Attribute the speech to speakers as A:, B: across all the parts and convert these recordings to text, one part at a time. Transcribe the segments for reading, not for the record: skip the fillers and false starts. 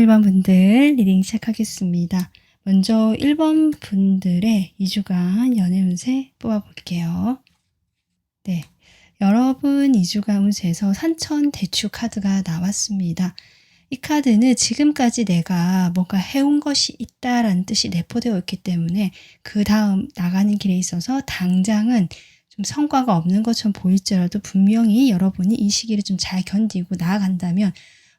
A: 1번 분들 리딩 시작하겠습니다. 먼저 1번 분들의 2주간 연애 운세 뽑아볼게요. 네, 여러분 2주간 운세에서 산천 대추 카드가 나왔습니다. 이 카드는 지금까지 내가 뭔가 해온 것이 있다라는 뜻이 내포되어 있기 때문에 그 다음 나가는 길에 있어서 당장은 좀 성과가 없는 것처럼 보일지라도 분명히 여러분이 이 시기를 좀 잘 견디고 나아간다면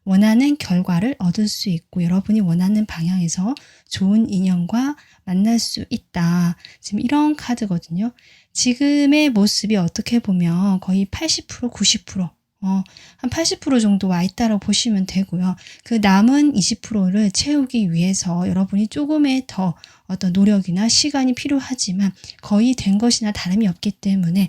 A: 원하는 결과를 얻을 수 있고 여러분이 원하는 방향에서 좋은 인연과 만날 수 있다. 지금 이런 카드거든요. 지금의 모습이 어떻게 보면 거의 80%, 90%, 한 80% 정도 와 있다고 보시면 되고요. 그 남은 20%를 채우기 위해서 여러분이 조금의 더 어떤 노력이나 시간이 필요하지만 거의 된 것이나 다름이 없기 때문에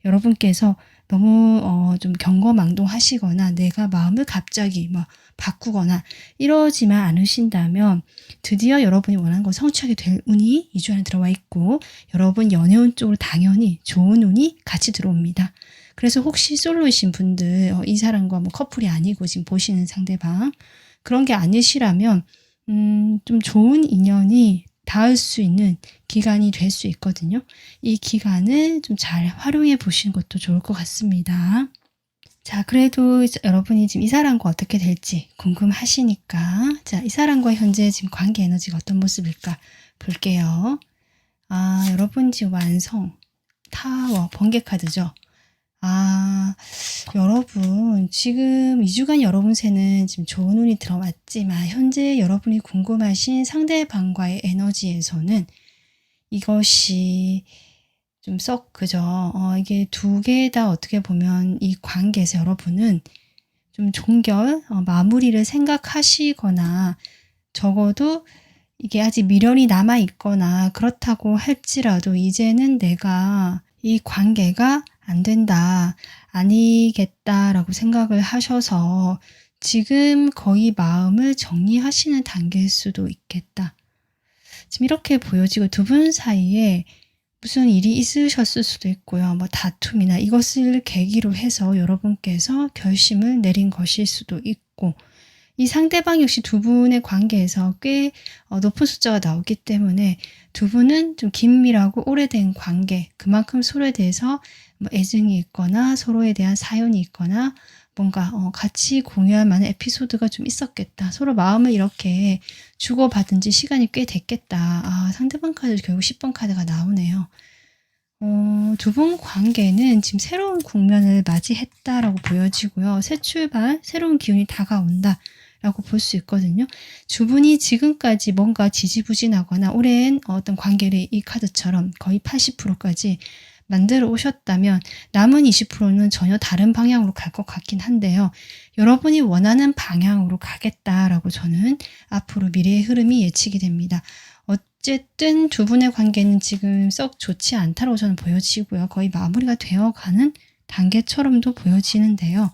A: 여러분께서 너무 좀 경거망동하시거나 내가 마음을 갑자기 바꾸거나 이러지만 않으신다면 드디어 여러분이 원하는 걸 성취하게 될 운이 2주 안에 들어와 있고 여러분 연애운 쪽으로 당연히 좋은 운이 같이 들어옵니다. 그래서 혹시 솔로이신 분들 이 사람과 커플이 아니고 지금 보시는 상대방 그런 게 아니시라면 좀 좋은 인연이 닿을 수 있는 기간이 될 수 있거든요. 이 기간을 좀 잘 활용해 보시는 것도 좋을 것 같습니다. 자, 그래도 여러분이 지금 이 사람과 어떻게 될지 궁금하시니까 자, 이 사람과 현재 지금 관계 에너지가 어떤 모습일까 볼게요. 여러분 지금 완성, 타워, 번개 카드죠. 여러분 지금 2주간 여러분 새는 지금 좋은 운이 들어왔지만 현재 여러분이 궁금하신 상대방과의 에너지에서는 이것이 좀 썩 그죠. 이게 두 개 다 어떻게 보면 이 관계에서 여러분은 좀 종결, 마무리를 생각하시거나 적어도 이게 아직 미련이 남아 있거나 그렇다고 할지라도 이제는 내가 이 관계가 안 된다, 아니겠다라고 생각을 하셔서 지금 거의 마음을 정리하시는 단계일 수도 있겠다. 지금 이렇게 보여지고 두 분 사이에 무슨 일이 있으셨을 수도 있고요. 다툼이나 이것을 계기로 해서 여러분께서 결심을 내린 것일 수도 있고 이 상대방 역시 두 분의 관계에서 꽤 높은 숫자가 나오기 때문에 두 분은 좀 긴밀하고 오래된 관계, 그만큼 서로에 대해서 애증이 있거나 서로에 대한 사연이 있거나 뭔가 같이 공유할 만한 에피소드가 좀 있었겠다. 서로 마음을 이렇게 주고받은 지 시간이 꽤 됐겠다. 상대방 카드 결국 10번 카드가 나오네요. 두 분 관계는 지금 새로운 국면을 맞이했다라고 보여지고요. 새 출발, 새로운 기운이 다가온다. 라고 볼 수 있거든요. 두 분이 지금까지 뭔가 지지부진하거나 오랜 어떤 관계를 이 카드처럼 거의 80%까지 만들어 오셨다면 남은 20%는 전혀 다른 방향으로 갈 것 같긴 한데요. 여러분이 원하는 방향으로 가겠다라고 저는 앞으로 미래의 흐름이 예측이 됩니다. 어쨌든 두 분의 관계는 지금 썩 좋지 않다고 저는 보여지고요. 거의 마무리가 되어가는 단계처럼도 보여지는데요.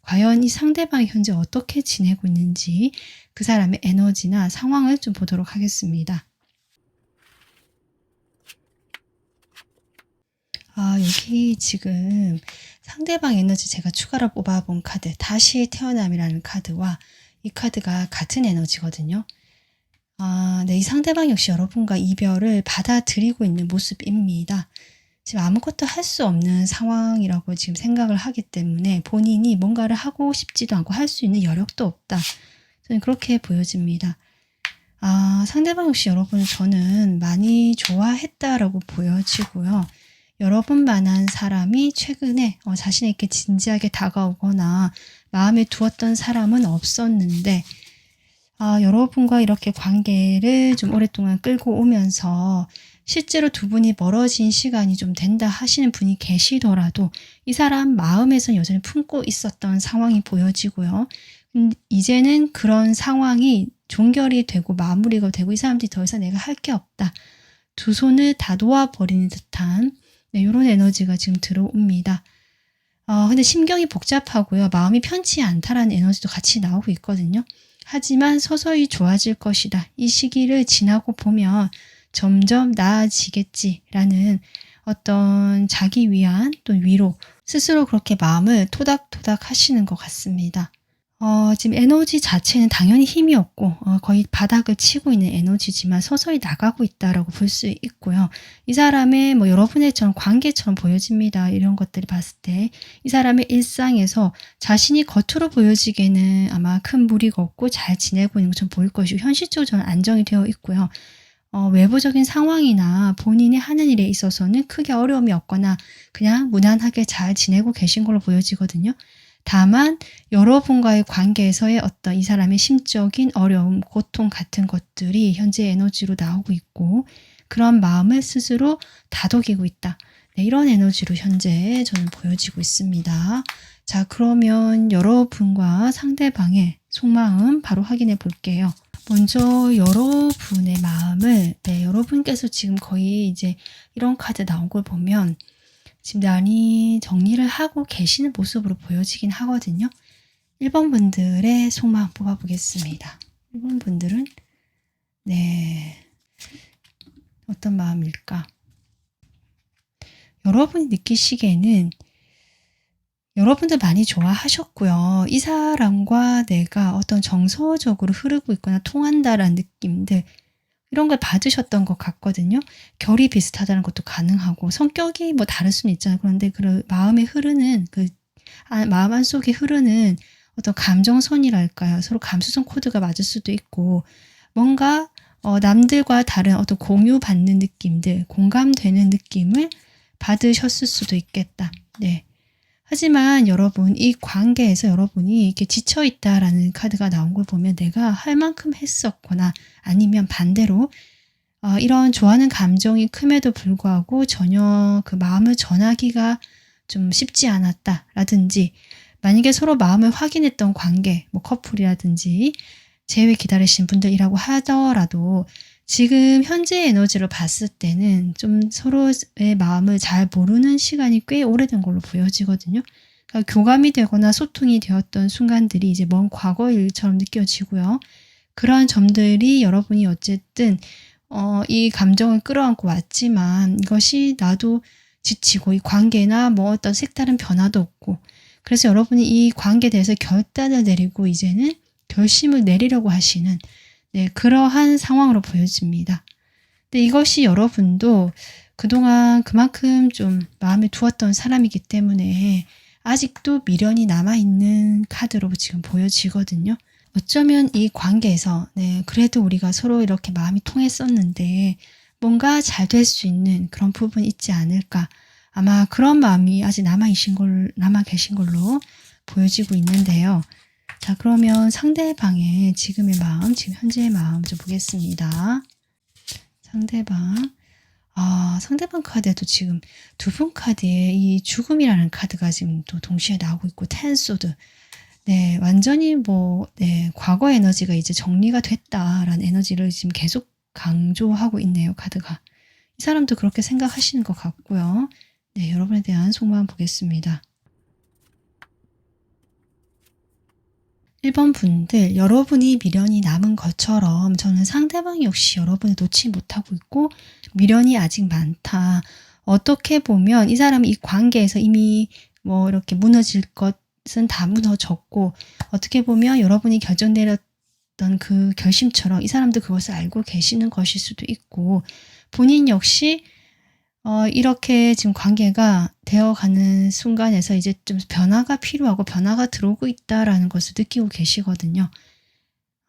A: 과연 이 상대방이 현재 어떻게 지내고 있는지 그 사람의 에너지나 상황을 좀 보도록 하겠습니다. 여기 지금 상대방 에너지 제가 추가로 뽑아본 카드, 다시 태어남이라는 카드와 이 카드가 같은 에너지거든요. 네, 이 상대방 역시 여러분과 이별을 받아들이고 있는 모습입니다. 지금 아무것도 할 수 없는 상황이라고 지금 생각을 하기 때문에 본인이 뭔가를 하고 싶지도 않고 할 수 있는 여력도 없다. 저는 그렇게 보여집니다. 상대방 역시 여러분을 저는 많이 좋아했다라고 보여지고요. 여러분만한 사람이 최근에 자신에게 진지하게 다가오거나 마음에 두었던 사람은 없었는데 여러분과 이렇게 관계를 좀 오랫동안 끌고 오면서 실제로 두 분이 멀어진 시간이 좀 된다 하시는 분이 계시더라도 이 사람 마음에선 여전히 품고 있었던 상황이 보여지고요. 이제는 그런 상황이 종결이 되고 마무리가 되고 이 사람들이 더 이상 내가 할 게 없다. 두 손을 다 놓아버리는 듯한 이런 에너지가 지금 들어옵니다. 근데 심경이 복잡하고요. 마음이 편치 않다라는 에너지도 같이 나오고 있거든요. 하지만 서서히 좋아질 것이다. 이 시기를 지나고 보면 점점 나아지겠지라는 어떤 자기 위안 또 위로 스스로 그렇게 마음을 토닥토닥 하시는 것 같습니다. 지금 에너지 자체는 당연히 힘이 없고 거의 바닥을 치고 있는 에너지지만 서서히 나가고 있다라고 볼 수 있고요. 이 사람의 뭐 여러분의처럼 관계처럼 보여집니다. 이런 것들을 봤을 때 이 사람의 일상에서 자신이 겉으로 보여지기에는 아마 큰 무리가 없고 잘 지내고 있는 것처럼 보일 것이고 현실적으로 저는 안정이 되어 있고요. 외부적인 상황이나 본인이 하는 일에 있어서는 크게 어려움이 없거나 그냥 무난하게 잘 지내고 계신 걸로 보여지거든요. 다만 여러분과의 관계에서의 어떤 이 사람의 심적인 어려움, 고통 같은 것들이 현재 에너지로 나오고 있고 그런 마음을 스스로 다독이고 있다. 네, 이런 에너지로 현재 저는 보여지고 있습니다. 자, 그러면 여러분과 상대방의 속마음 바로 확인해 볼게요. 먼저 여러분의 마음을 여러분께서 지금 거의 이제 이런 카드 나온 걸 보면 지금 많이 정리를 하고 계시는 모습으로 보여지긴 하거든요. 1번 분들의 속마음 뽑아보겠습니다. 1번 분들은 어떤 마음일까? 여러분이 느끼시기에는 여러분들 많이 좋아하셨고요. 이 사람과 내가 어떤 정서적으로 흐르고 있거나 통한다라는 느낌들 이런 걸 받으셨던 것 같거든요. 결이 비슷하다는 것도 가능하고 성격이 뭐 다를 수는 있잖아요. 그런데 그 마음에 흐르는 마음 안속에 흐르는 어떤 감정선이랄까요. 서로 감수성 코드가 맞을 수도 있고 뭔가 남들과 다른 어떤 공유받는 느낌들, 공감되는 느낌을 받으셨을 수도 있겠다. 네. 하지만 여러분 이 관계에서 여러분이 이렇게 지쳐있다라는 카드가 나온 걸 보면 내가 할 만큼 했었거나 아니면 반대로 이런 좋아하는 감정이 큼에도 불구하고 전혀 그 마음을 전하기가 좀 쉽지 않았다라든지 만약에 서로 마음을 확인했던 관계 뭐 커플이라든지 재회 기다리신 분들이라고 하더라도 지금 현재 에너지로 봤을 때는 좀 서로의 마음을 잘 모르는 시간이 꽤 오래된 걸로 보여지거든요. 그러니까 교감이 되거나 소통이 되었던 순간들이 이제 먼 과거 일처럼 느껴지고요. 그러한 점들이 여러분이 어쨌든 이 감정을 끌어안고 왔지만 이것이 나도 지치고 이 관계나 뭐 어떤 색다른 변화도 없고 그래서 여러분이 이 관계에 대해서 결단을 내리고 이제는 결심을 내리려고 하시는 그러한 상황으로 보여집니다. 근데 이것이 여러분도 그동안 그만큼 좀 마음에 두었던 사람이기 때문에 아직도 미련이 남아있는 카드로 지금 보여지거든요. 어쩌면 이 관계에서 그래도 우리가 서로 이렇게 마음이 통했었는데 뭔가 잘 될 수 있는 그런 부분이 있지 않을까. 아마 그런 마음이 아직 남아 계신 걸로 보여지고 있는데요. 자, 그러면 상대방의 지금의 마음, 지금 현재의 마음 좀 보겠습니다. 상대방 카드에도 지금 두 분 카드에 이 죽음이라는 카드가 지금 또 동시에 나오고 있고 텐소드. 완전히 과거 에너지가 이제 정리가 됐다라는 에너지를 지금 계속 강조하고 있네요, 카드가. 이 사람도 그렇게 생각하시는 것 같고요. 여러분에 대한 속마음 보겠습니다. 1번 분들, 여러분이 미련이 남은 것처럼 저는 상대방 역시 여러분을 놓지 못하고 있고 미련이 아직 많다. 어떻게 보면 이 사람이 이 관계에서 이미 뭐 이렇게 무너질 것은 다 무너졌고 어떻게 보면 여러분이 결정 내렸던 그 결심처럼 이 사람도 그것을 알고 계시는 것일 수도 있고 본인 역시 이렇게 지금 관계가 되어가는 순간에서 이제 좀 변화가 필요하고 변화가 들어오고 있다라는 것을 느끼고 계시거든요.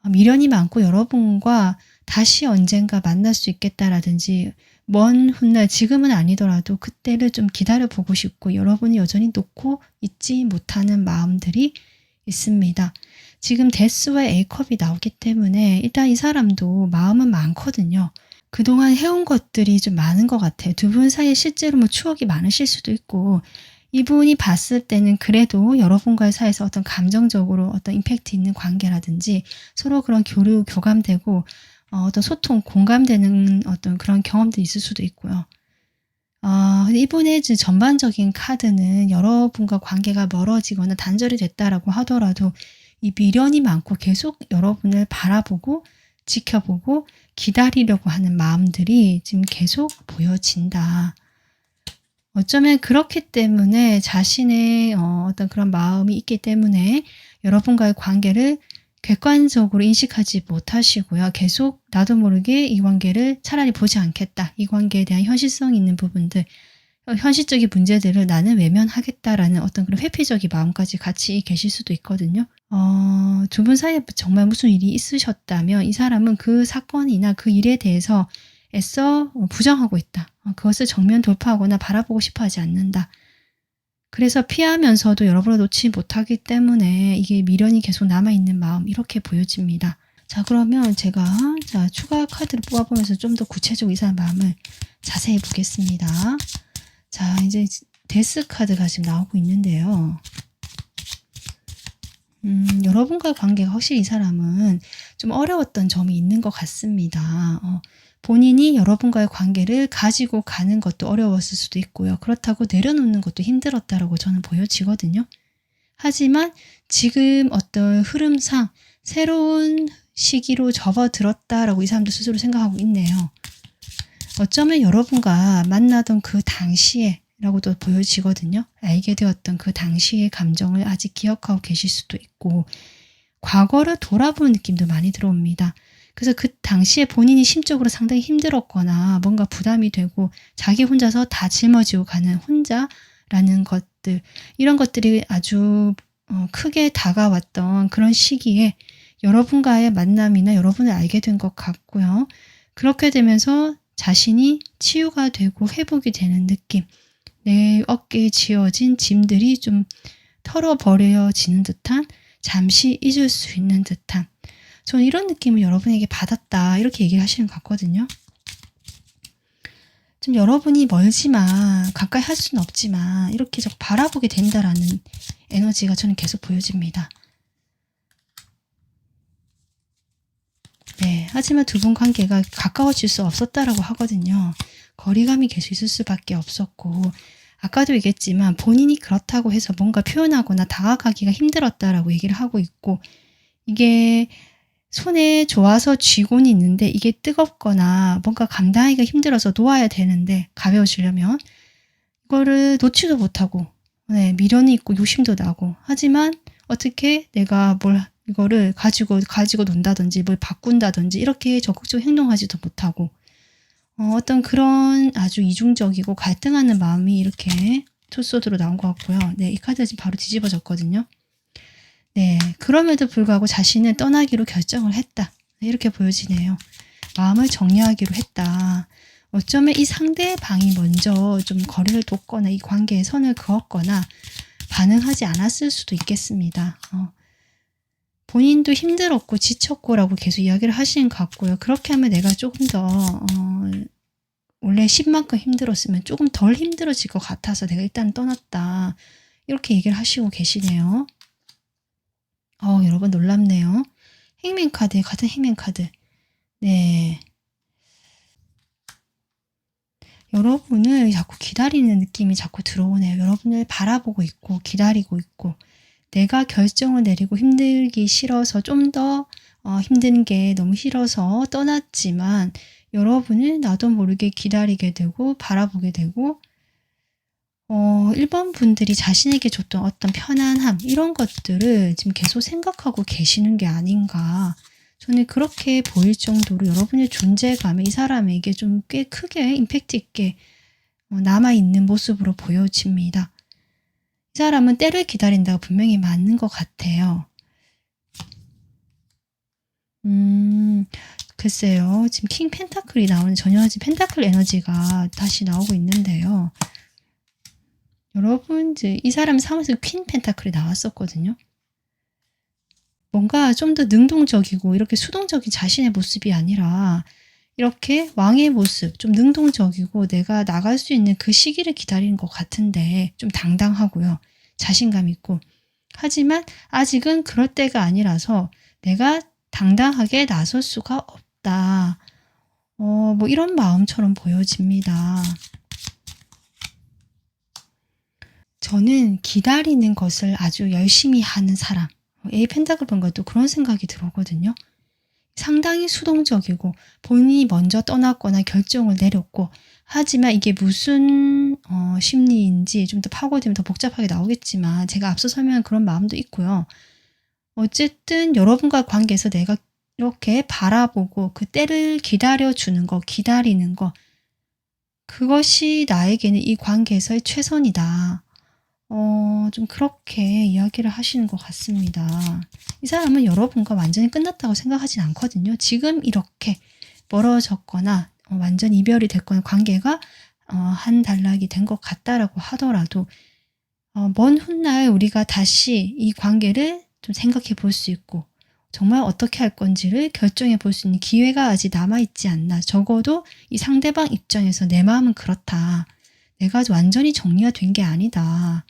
A: 미련이 많고 여러분과 다시 언젠가 만날 수 있겠다라든지 먼 훗날 지금은 아니더라도 그때를 좀 기다려보고 싶고 여러분이 여전히 놓고 있지 못하는 마음들이 있습니다. 지금 데스와 A컵이 나오기 때문에 일단 이 사람도 마음은 많거든요. 그동안 해온 것들이 좀 많은 것 같아요. 두 분 사이에 실제로 뭐 추억이 많으실 수도 있고 이분이 봤을 때는 그래도 여러분과의 사이에서 어떤 감정적으로 어떤 임팩트 있는 관계라든지 서로 그런 교감되고 어떤 소통, 공감되는 어떤 그런 경험도 있을 수도 있고요. 근데 이분의 전반적인 카드는 여러분과 관계가 멀어지거나 단절이 됐다라고 하더라도 이 미련이 많고 계속 여러분을 바라보고 지켜보고 기다리려고 하는 마음들이 지금 계속 보여진다. 어쩌면 그렇기 때문에 자신의 어떤 그런 마음이 있기 때문에 여러분과의 관계를 객관적으로 인식하지 못하시고요. 계속 나도 모르게 이 관계를 차라리 보지 않겠다. 이 관계에 대한 현실성 있는 부분들, 현실적인 문제들을 나는 외면하겠다라는 어떤 그런 회피적인 마음까지 같이 계실 수도 있거든요. 두 분 사이에 정말 무슨 일이 있으셨다면 이 사람은 그 사건이나 그 일에 대해서 애써 부정하고 있다. 그것을 정면 돌파하거나 바라보고 싶어 하지 않는다. 그래서 피하면서도 여러분을 놓지 못하기 때문에 이게 미련이 계속 남아있는 마음, 이렇게 보여집니다. 자, 그러면 제가 추가 카드를 뽑아보면서 좀 더 구체적으로 이 사람 마음을 자세히 보겠습니다. 자, 이제 데스 카드가 지금 나오고 있는데요. 여러분과의 관계가 확실히 이 사람은 좀 어려웠던 점이 있는 것 같습니다. 본인이 여러분과의 관계를 가지고 가는 것도 어려웠을 수도 있고요. 그렇다고 내려놓는 것도 힘들었다라고 저는 보여지거든요. 하지만 지금 어떤 흐름상 새로운 시기로 접어들었다라고 이 사람도 스스로 생각하고 있네요. 어쩌면 여러분과 만나던 그 당시에 라고도 보여지거든요. 알게 되었던 그 당시의 감정을 아직 기억하고 계실 수도 있고 과거를 돌아보는 느낌도 많이 들어옵니다. 그래서 그 당시에 본인이 심적으로 상당히 힘들었거나 뭔가 부담이 되고 자기 혼자서 다 짊어지고 가는 혼자라는 것들, 이런 것들이 아주 크게 다가왔던 그런 시기에 여러분과의 만남이나 여러분을 알게 된 것 같고요. 그렇게 되면서 자신이 치유가 되고 회복이 되는 느낌, 내 어깨에 지어진 짐들이 좀 털어버려지는 듯한, 잠시 잊을 수 있는 듯한, 저는 이런 느낌을 여러분에게 받았다, 이렇게 얘기를 하시는 것 같거든요. 좀 여러분이 멀지만 가까이 할 수는 없지만 이렇게 좀 바라보게 된다라는 에너지가 저는 계속 보여집니다. 네, 하지만 두 분 관계가 가까워질 수 없었다라고 하거든요. 거리감이 계속 있을 수밖에 없었고, 아까도 얘기했지만 본인이 그렇다고 해서 뭔가 표현하거나 다가가기가 힘들었다라고 얘기를 하고 있고, 이게 손에 좋아서 쥐고는 있는데 이게 뜨겁거나 뭔가 감당하기가 힘들어서 놓아야 되는데, 가벼워지려면 이거를 놓지도 못하고, 네, 미련이 있고 욕심도 나고, 하지만 어떻게 내가 이거를 가지고 논다든지 뭘 바꾼다든지 이렇게 적극적으로 행동하지도 못하고, 어떤 그런 아주 이중적이고 갈등하는 마음이 이렇게 투소드로 나온 것 같고요. 네, 이 카드가 지금 바로 뒤집어졌거든요. 네, 그럼에도 불구하고 자신은 떠나기로 결정을 했다. 네, 이렇게 보여지네요. 마음을 정리하기로 했다. 어쩌면 이 상대방이 먼저 좀 거리를 뒀거나 이 관계에 선을 그었거나 반응하지 않았을 수도 있겠습니다. 본인도 힘들었고 지쳤고 라고 계속 이야기를 하시는 것 같고요. 그렇게 하면 내가 조금 더 원래 10만큼 힘들었으면 조금 덜 힘들어질 것 같아서 내가 일단 떠났다. 이렇게 얘기를 하시고 계시네요. 여러분 놀랍네요. 행맨 카드, 같은 행맨 카드. 네. 여러분을 자꾸 기다리는 느낌이 자꾸 들어오네요. 여러분을 바라보고 있고 기다리고 있고, 내가 결정을 내리고 힘들기 싫어서 좀 더 힘든 게 너무 싫어서 떠났지만 여러분을 나도 모르게 기다리게 되고 바라보게 되고, 1번 분들이 자신에게 줬던 어떤 편안함, 이런 것들을 지금 계속 생각하고 계시는 게 아닌가, 저는 그렇게 보일 정도로 여러분의 존재감이 이 사람에게 좀 꽤 크게 임팩트 있게 남아있는 모습으로 보여집니다. 이 사람은 때를 기다린다고 분명히 맞는 것 같아요. 글쎄요. 지금 킹 펜타클이 나오는, 전혀 지금 펜타클 에너지가 다시 나오고 있는데요. 여러분, 이 사람 상황에서 퀸 펜타클이 나왔었거든요. 뭔가 좀 더 능동적이고 이렇게 수동적인 자신의 모습이 아니라 이렇게 왕의 모습, 좀 능동적이고 내가 나갈 수 있는 그 시기를 기다리는 것 같은데, 좀 당당하고요. 자신감 있고. 하지만 아직은 그럴 때가 아니라서 내가 당당하게 나설 수가 없다. 뭐 이런 마음처럼 보여집니다. 저는 기다리는 것을 아주 열심히 하는 사람, A 펜타클 본 것도 그런 생각이 들었거든요. 상당히 수동적이고 본인이 먼저 떠났거나 결정을 내렸고, 하지만 이게 무슨 심리인지 좀 더 파고들면 더 복잡하게 나오겠지만 제가 앞서 설명한 그런 마음도 있고요. 어쨌든 여러분과 관계에서 내가 이렇게 바라보고 그 때를 기다려주는 거, 기다리는 거, 그것이 나에게는 이 관계에서의 최선이다. 좀 그렇게 이야기를 하시는 것 같습니다. 이 사람은 여러분과 완전히 끝났다고 생각하진 않거든요. 지금 이렇게 멀어졌거나 완전 이별이 됐거나 관계가 한 단락이 된 것 같다라고 하더라도 먼 훗날 우리가 다시 이 관계를 좀 생각해 볼 수 있고 정말 어떻게 할 건지를 결정해 볼 수 있는 기회가 아직 남아있지 않나. 적어도 이 상대방 입장에서 내 마음은 그렇다. 내가 완전히 정리가 된 게 아니다.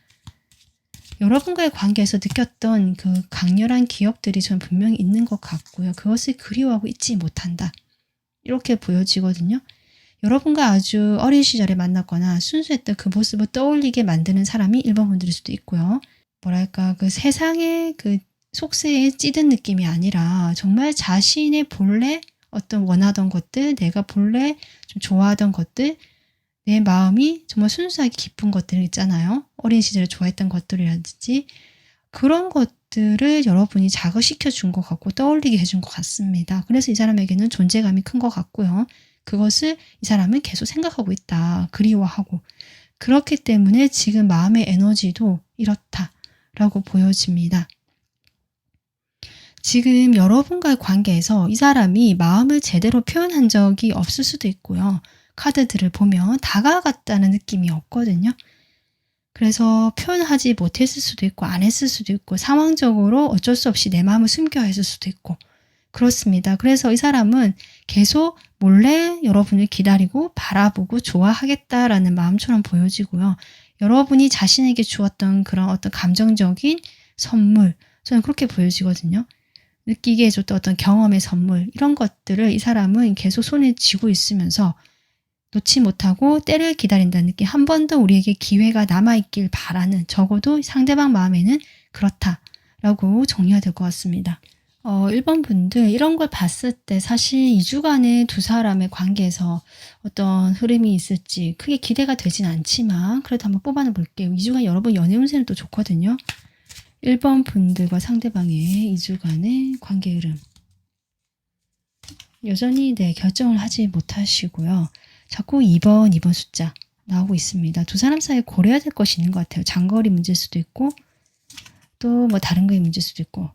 A: 여러분과의 관계에서 느꼈던 그 강렬한 기억들이 전 분명히 있는 것 같고요. 그것을 그리워하고 잊지 못한다. 이렇게 보여지거든요. 여러분과 아주 어린 시절에 만났거나 순수했던 그 모습을 떠올리게 만드는 사람이 1번 분들일 수도 있고요. 뭐랄까 그 세상의 그 속세에 찌든 느낌이 아니라 정말 자신의 본래 어떤 원하던 것들, 내가 본래 좀 좋아하던 것들, 내 마음이 정말 순수하게 깊은 것들 있잖아요. 어린 시절에 좋아했던 것들이라든지 그런 것들을 여러분이 자극시켜 준 것 같고 떠올리게 해준 것 같습니다. 그래서 이 사람에게는 존재감이 큰 것 같고요. 그것을 이 사람은 계속 생각하고 있다. 그리워하고. 그렇기 때문에 지금 마음의 에너지도 이렇다라고 보여집니다. 지금 여러분과의 관계에서 이 사람이 마음을 제대로 표현한 적이 없을 수도 있고요. 카드들을 보면 다가갔다는 느낌이 없거든요. 그래서 표현하지 못했을 수도 있고 안 했을 수도 있고 상황적으로 어쩔 수 없이 내 마음을 숨겨야 했을 수도 있고 그렇습니다. 그래서 이 사람은 계속 몰래 여러분을 기다리고 바라보고 좋아하겠다라는 마음처럼 보여지고요. 여러분이 자신에게 주었던 그런 어떤 감정적인 선물, 저는 그렇게 보여지거든요. 느끼게 해줬던 어떤 경험의 선물, 이런 것들을 이 사람은 계속 손에 쥐고 있으면서 놓지 못하고 때를 기다린다는 느낌, 한 번 더 우리에게 기회가 남아있길 바라는, 적어도 상대방 마음에는 그렇다라고 정리가 될 것 같습니다. 1번 분들 이런 걸 봤을 때 사실 2주간의 두 사람의 관계에서 어떤 흐름이 있을지 크게 기대가 되진 않지만 그래도 한번 뽑아내 볼게요. 2주간 여러분 연애 운세는 또 좋거든요. 1번 분들과 상대방의 2주간의 관계 흐름. 여전히 결정을 하지 못하시고요. 자꾸 2번 숫자 나오고 있습니다. 두 사람 사이에 고려해야 될 것이 있는 것 같아요. 장거리 문제일 수도 있고 또 뭐 다른 거의 문제일 수도 있고.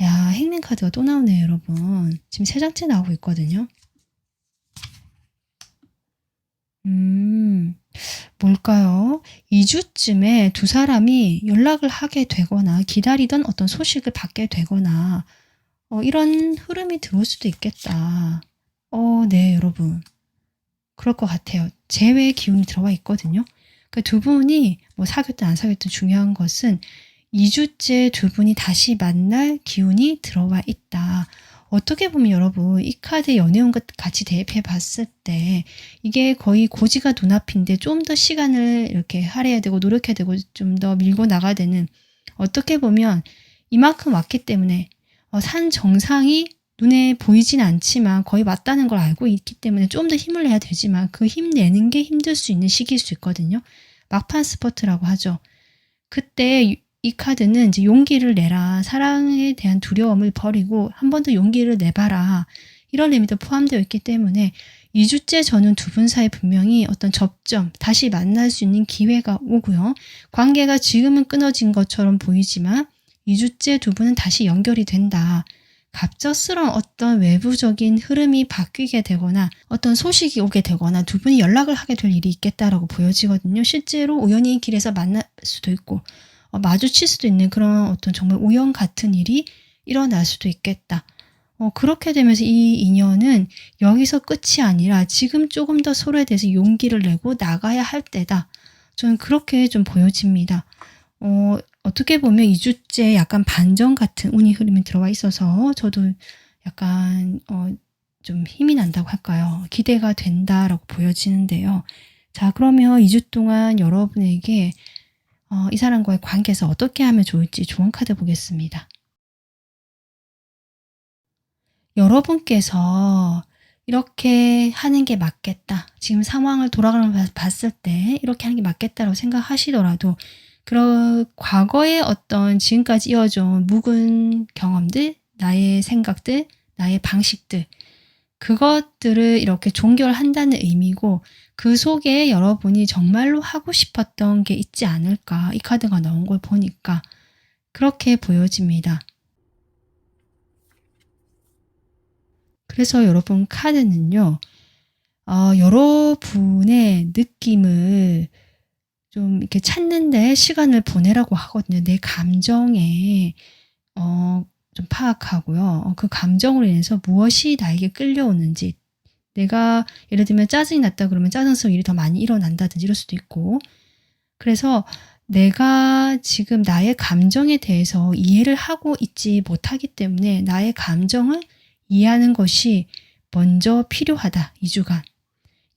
A: 야, 행랭 카드가 또 나오네요, 여러분. 지금 3장째 나오고 있거든요. 뭘까요? 2주쯤에 두 사람이 연락을 하게 되거나 기다리던 어떤 소식을 받게 되거나 이런 흐름이 들어올 수도 있겠다. 네, 여러분. 그럴 것 같아요. 재회의 기운이 들어와 있거든요. 그러니까 두 분이 뭐 사귀었든 안 사귀었든 중요한 것은 2주째 두 분이 다시 만날 기운이 들어와 있다. 어떻게 보면 여러분 이 카드 연애운과 같이 대입해 봤을 때 이게 거의 고지가 눈앞인데 좀 더 시간을 이렇게 할애해야 되고 노력해야 되고 좀 더 밀고 나가야 되는, 어떻게 보면 이만큼 왔기 때문에 산 정상이 눈에 보이진 않지만 거의 왔다는 걸 알고 있기 때문에 좀 더 힘을 내야 되지만 그 힘 내는 게 힘들 수 있는 시기일 수 있거든요. 막판 스퍼트라고 하죠. 그때 이 카드는 이제 용기를 내라. 사랑에 대한 두려움을 버리고 한 번 더 용기를 내봐라. 이런 의미도 포함되어 있기 때문에 2주째 저는 두 분 사이 분명히 어떤 접점, 다시 만날 수 있는 기회가 오고요. 관계가 지금은 끊어진 것처럼 보이지만 2주째 두 분은 다시 연결이 된다. 갑작스러운 어떤 외부적인 흐름이 바뀌게 되거나 어떤 소식이 오게 되거나 두 분이 연락을 하게 될 일이 있겠다라고 보여지거든요. 실제로 우연히 길에서 만날 수도 있고 마주칠 수도 있는 그런 어떤 정말 우연 같은 일이 일어날 수도 있겠다. 그렇게 되면서 이 인연은 여기서 끝이 아니라 지금 조금 더 서로에 대해서 용기를 내고 나가야 할 때다. 저는 그렇게 좀 보여집니다. 어떻게 보면 2주째 약간 반전 같은 운이 흐름이 들어와 있어서 저도 약간 좀 힘이 난다고 할까요? 기대가 된다라고 보여지는데요. 자, 그러면 2주 동안 여러분에게 이 사람과의 관계에서 어떻게 하면 좋을지 좋은 카드 보겠습니다. 여러분께서 이렇게 하는 게 맞겠다. 지금 상황을 돌아가면서 봤을 때 이렇게 하는 게 맞겠다라고 생각하시더라도 그런 과거의 어떤 지금까지 이어져 온 묵은 경험들, 나의 생각들, 나의 방식들, 그것들을 이렇게 종결한다는 의미고, 그 속에 여러분이 정말로 하고 싶었던 게 있지 않을까, 이 카드가 나온 걸 보니까 그렇게 보여집니다. 그래서 여러분 카드는요, 여러분의 느낌을 좀 이렇게 찾는데 시간을 보내라고 하거든요. 내 감정에 좀 파악하고요. 그 감정으로 인해서 무엇이 나에게 끌려오는지, 내가 예를 들면 짜증이 났다 그러면 짜증스러운 일이 더 많이 일어난다든지 이럴 수도 있고, 그래서 내가 지금 나의 감정에 대해서 이해를 하고 있지 못하기 때문에 나의 감정을 이해하는 것이 먼저 필요하다. 2주간.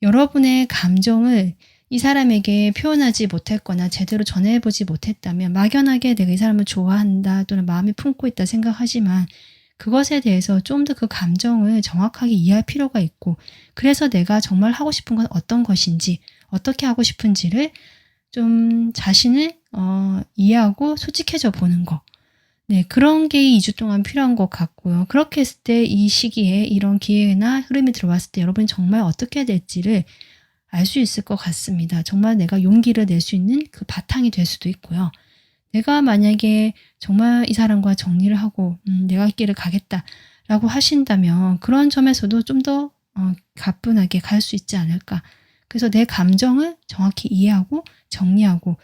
A: 여러분의 감정을 이 사람에게 표현하지 못했거나 제대로 전해보지 못했다면 막연하게 내가 이 사람을 좋아한다 또는 마음에 품고 있다 생각하지만, 그것에 대해서 좀 더 그 감정을 정확하게 이해할 필요가 있고, 그래서 내가 정말 하고 싶은 건 어떤 것인지, 어떻게 하고 싶은지를 좀 자신을 이해하고 솔직해져 보는 거. 네, 그런 게 2주 동안 필요한 것 같고요. 그렇게 했을 때 이 시기에 이런 기회나 흐름이 들어왔을 때 여러분이 정말 어떻게 해야 될지를 알 수 있을 것 같습니다. 정말 내가 용기를 낼 수 있는 그 바탕이 될 수도 있고요. 내가 만약에 정말 이 사람과 정리를 하고 내가 할 길을 가겠다라고 하신다면 그런 점에서도 좀 더 가뿐하게 갈 수 있지 않을까. 그래서 내 감정을 정확히 이해하고 정리하고,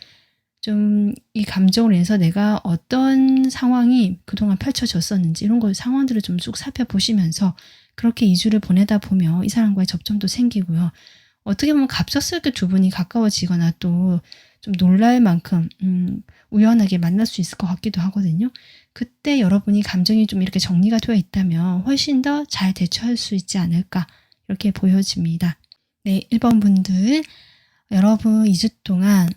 A: 좀 이 감정으로 인해서 내가 어떤 상황이 그동안 펼쳐졌었는지 이런 걸 상황들을 좀 쭉 살펴보시면서 그렇게 2주를 보내다 보면 이 사람과의 접점도 생기고요. 어떻게 보면 갑작스럽게 두 분이 가까워지거나 또 좀 놀랄 만큼 우연하게 만날 수 있을 것 같기도 하거든요. 그때 여러분이 감정이 좀 이렇게 정리가 되어 있다면 훨씬 더 잘 대처할 수 있지 않을까, 이렇게 보여집니다. 네, 1번 분들, 여러분 2주 동안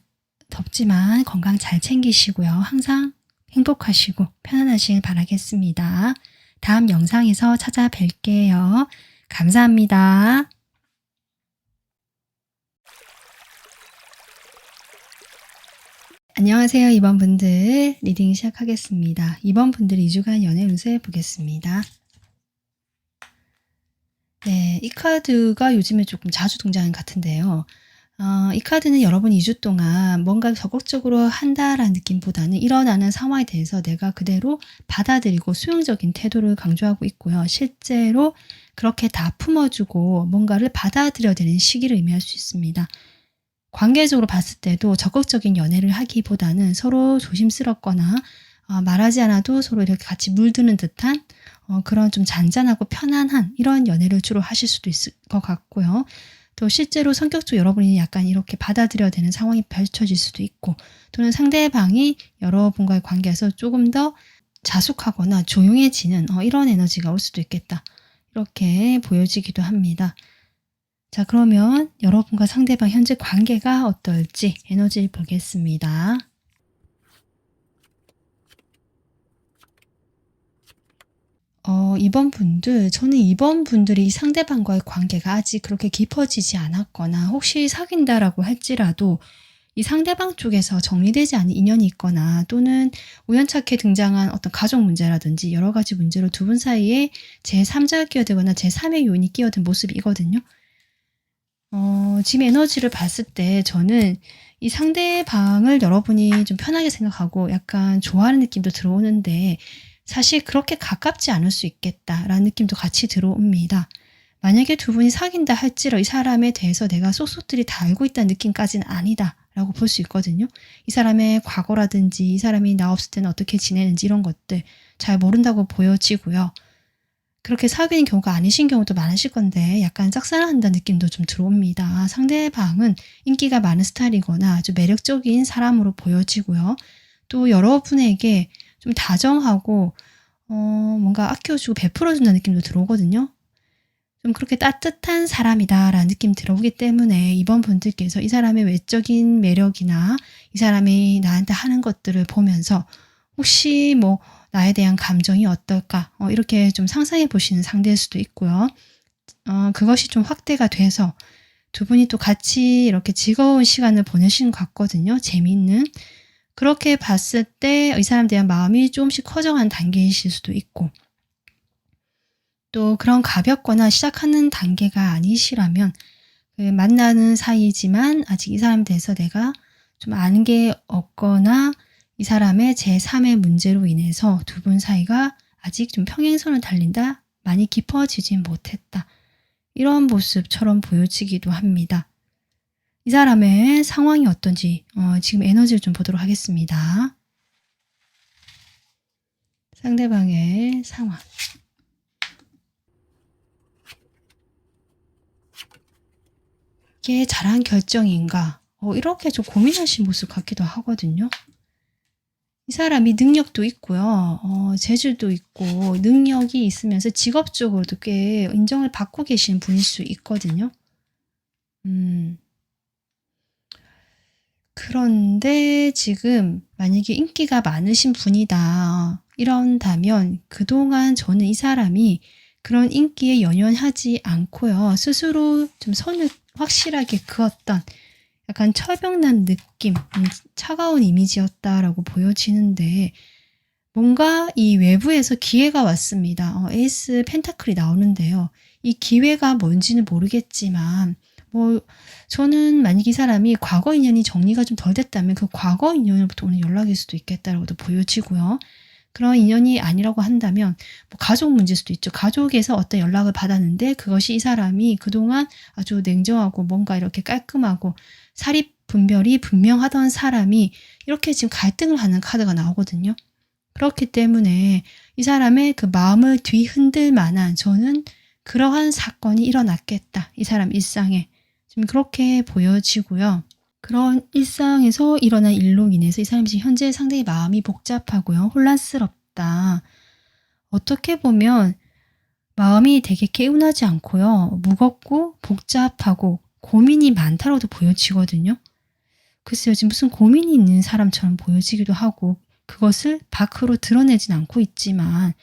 A: 덥지만 건강 잘 챙기시고요. 항상 행복하시고 편안하시길 바라겠습니다. 다음 영상에서 찾아뵐게요. 감사합니다. 안녕하세요. 2번 분들 리딩 시작하겠습니다. 2번 분들 2주간 연애 운세 보겠습니다. 네, 이 카드가 요즘에 조금 자주 등장하는 것 같은데요. 이 카드는 여러분이 2주 동안 뭔가 적극적으로 한다라는 느낌보다는 일어나는 상황에 대해서 내가 그대로 받아들이고 수용적인 태도를 강조하고 있고요. 실제로 그렇게 다 품어주고 뭔가를 받아들여야 되는 시기를 의미할 수 있습니다. 관계적으로 봤을 때도 적극적인 연애를 하기보다는 서로 조심스럽거나 말하지 않아도 서로 이렇게 같이 물드는 듯한 그런 좀 잔잔하고 편안한 이런 연애를 주로 하실 수도 있을 것 같고요. 또 실제로 성격적으로 여러분이 약간 이렇게 받아들여야 되는 상황이 펼쳐질 수도 있고, 또는 상대방이 여러분과의 관계에서 조금 더 자숙하거나 조용해지는 이런 에너지가 올 수도 있겠다, 이렇게 보여지기도 합니다. 자, 그러면 여러분과 상대방 현재 관계가 어떨지 에너지를 보겠습니다. 이번 분들, 저는 이번 분들이 상대방과의 관계가 아직 그렇게 깊어지지 않았거나 혹시 사귄다라고 할지라도 이 상대방 쪽에서 정리되지 않은 인연이 있거나, 또는 우연찮게 등장한 어떤 가족 문제라든지 여러 가지 문제로 두 분 사이에 제3자가 끼어들거나 제3의 요인이 끼어든 모습이거든요. 지금 에너지를 봤을 때 저는 이 상대방을 여러분이 좀 편하게 생각하고 약간 좋아하는 느낌도 들어오는데, 사실 그렇게 가깝지 않을 수 있겠다라는 느낌도 같이 들어옵니다. 만약에 두 분이 사귄다 할지라도 이 사람에 대해서 내가 쏙쏙들이 다 알고 있다는 느낌까지는 아니다 라고 볼 수 있거든요. 이 사람의 과거라든지 이 사람이 나 없을 때는 어떻게 지내는지 이런 것들 잘 모른다고 보여지고요. 그렇게 사귀는 경우가 아니신 경우도 많으실 건데 약간 짝사랑한다는 느낌도 좀 들어옵니다. 상대방은 인기가 많은 스타일이거나 아주 매력적인 사람으로 보여지고요. 또 여러분에게 좀 다정하고 뭔가 아껴주고 베풀어준다는 느낌도 들어오거든요. 좀 그렇게 따뜻한 사람이다라는 느낌 들어오기 때문에 이번 분들께서 이 사람의 외적인 매력이나 이 사람이 나한테 하는 것들을 보면서 혹시 뭐 나에 대한 감정이 어떨까 이렇게 좀 상상해 보시는 상대일 수도 있고요. 그것이 좀 확대가 돼서 두 분이 또 같이 이렇게 즐거운 시간을 보내시는 것 같거든요. 재미있는. 그렇게 봤을 때 이 사람에 대한 마음이 조금씩 커져가는 단계이실 수도 있고, 또 그런 가볍거나 시작하는 단계가 아니시라면 그 만나는 사이지만 아직 이 사람에 대해서 내가 좀 아는 게 없거나 이 사람의 제3의 문제로 인해서 두 분 사이가 아직 좀 평행선을 달린다, 많이 깊어지진 못했다, 이런 모습처럼 보여지기도 합니다. 이 사람의 상황이 어떤지 지금 에너지를 좀 보도록 하겠습니다. 상대방의 상황. 이게 잘한 결정인가? 이렇게 좀 고민하신 모습 같기도 하거든요. 이 사람이 능력도 있고요. 재주도 있고 능력이 있으면서 직업적으로도 꽤 인정을 받고 계신 분일 수 있거든요. 그런데 지금 만약에 인기가 많으신 분이다, 이런다면 그동안 저는 이 사람이 그런 인기에 연연하지 않고요. 스스로 좀 선을 확실하게 그었던 약간 철벽난 느낌, 차가운 이미지였다라고 보여지는데, 뭔가 이 외부에서 기회가 왔습니다. 에이스 펜타클이 나오는데요. 이 기회가 뭔지는 모르겠지만 저는 만약 이 사람이 과거 인연이 정리가 좀 덜 됐다면 그 과거 인연으로부터 오는 연락일 수도 있겠다라고도 보여지고요. 그런 인연이 아니라고 한다면 가족 문제일 수도 있죠. 가족에서 어떤 연락을 받았는데 그것이 이 사람이 그동안 아주 냉정하고 뭔가 이렇게 깔끔하고 사립 분별이 분명하던 사람이 이렇게 지금 갈등을 하는 카드가 나오거든요. 그렇기 때문에 이 사람의 그 마음을 뒤흔들 만한, 저는 그러한 사건이 일어났겠다, 이 사람 일상에. 지금 그렇게 보여지고요. 그런 일상에서 일어난 일로 인해서 이 사람이 지금 현재 상당히 마음이 복잡하고요. 혼란스럽다. 어떻게 보면 마음이 되게 개운하지 않고요. 무겁고 복잡하고 고민이 많다고도 보여지거든요. 글쎄요, 지금 무슨 고민이 있는 사람처럼 보여지기도 하고, 그것을 밖으로 드러내진 않고 있지만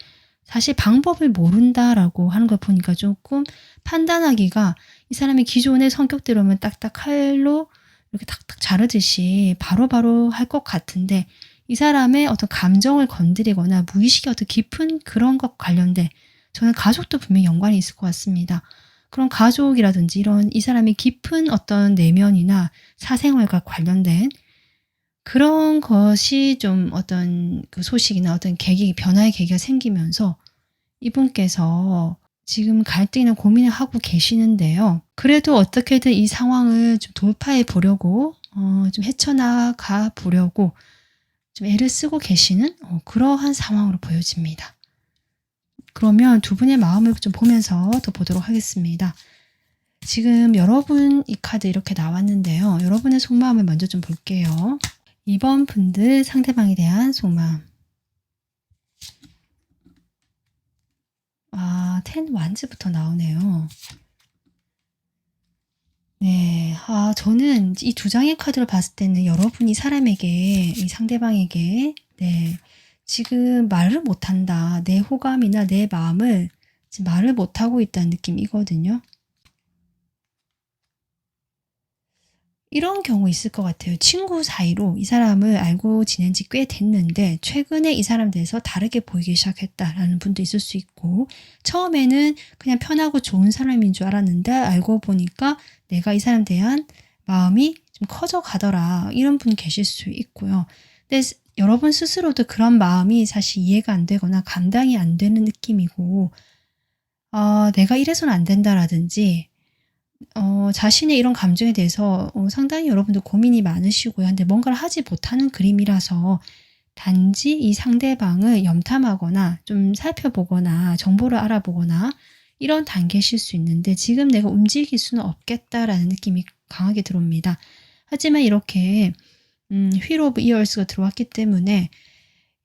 A: 사실 방법을 모른다라고 하는 걸 보니까 조금 판단하기가, 이 사람이 기존의 성격대로면 딱딱 칼로 이렇게 탁탁 자르듯이 바로바로 할 것 같은데, 이 사람의 어떤 감정을 건드리거나 무의식의 어떤 깊은 그런 것 관련된, 저는 가족도 분명히 연관이 있을 것 같습니다. 그런 가족이라든지 이런 이 사람이 깊은 어떤 내면이나 사생활과 관련된 그런 것이 좀 어떤 그 소식이나 어떤 계기, 변화의 계기가 생기면서 이분께서 지금 갈등이나 고민을 하고 계시는데요. 그래도 어떻게든 이 상황을 좀 돌파해 보려고, 좀 헤쳐나가 보려고 좀 애를 쓰고 계시는 그러한 상황으로 보여집니다. 그러면 두 분의 마음을 좀 보면서 더 보도록 하겠습니다. 지금 여러분 이 카드 이렇게 나왔는데요. 여러분의 속마음을 먼저 좀 볼게요. 2번 분들 상대방에 대한 속마음. 텐 완즈부터 나오네요. 네, 저는 이 두 장의 카드를 봤을 때는 여러분이 사람에게, 이 상대방에게, 네, 지금 말을 못한다, 내 호감이나 내 마음을 지금 말을 못하고 있다는 느낌이거든요. 이런 경우 있을 것 같아요. 친구 사이로 이 사람을 알고 지낸 지 꽤 됐는데 최근에 이 사람에 대해서 다르게 보이기 시작했다라는 분도 있을 수 있고, 처음에는 그냥 편하고 좋은 사람인 줄 알았는데 알고 보니까 내가 이 사람에 대한 마음이 좀 커져 가더라, 이런 분 계실 수 있고요. 근데 여러분 스스로도 그런 마음이 사실 이해가 안 되거나 감당이 안 되는 느낌이고, 내가 이래서는 안 된다라든지 자신의 이런 감정에 대해서 상당히 여러분들 고민이 많으시고요. 근데 뭔가를 하지 못하는 그림이라서 단지 이 상대방을 염탐하거나 좀 살펴보거나 정보를 알아보거나 이런 단계실 수 있는데, 지금 내가 움직일 수는 없겠다라는 느낌이 강하게 들어옵니다. 하지만 이렇게 휠 오브 이어스가 들어왔기 때문에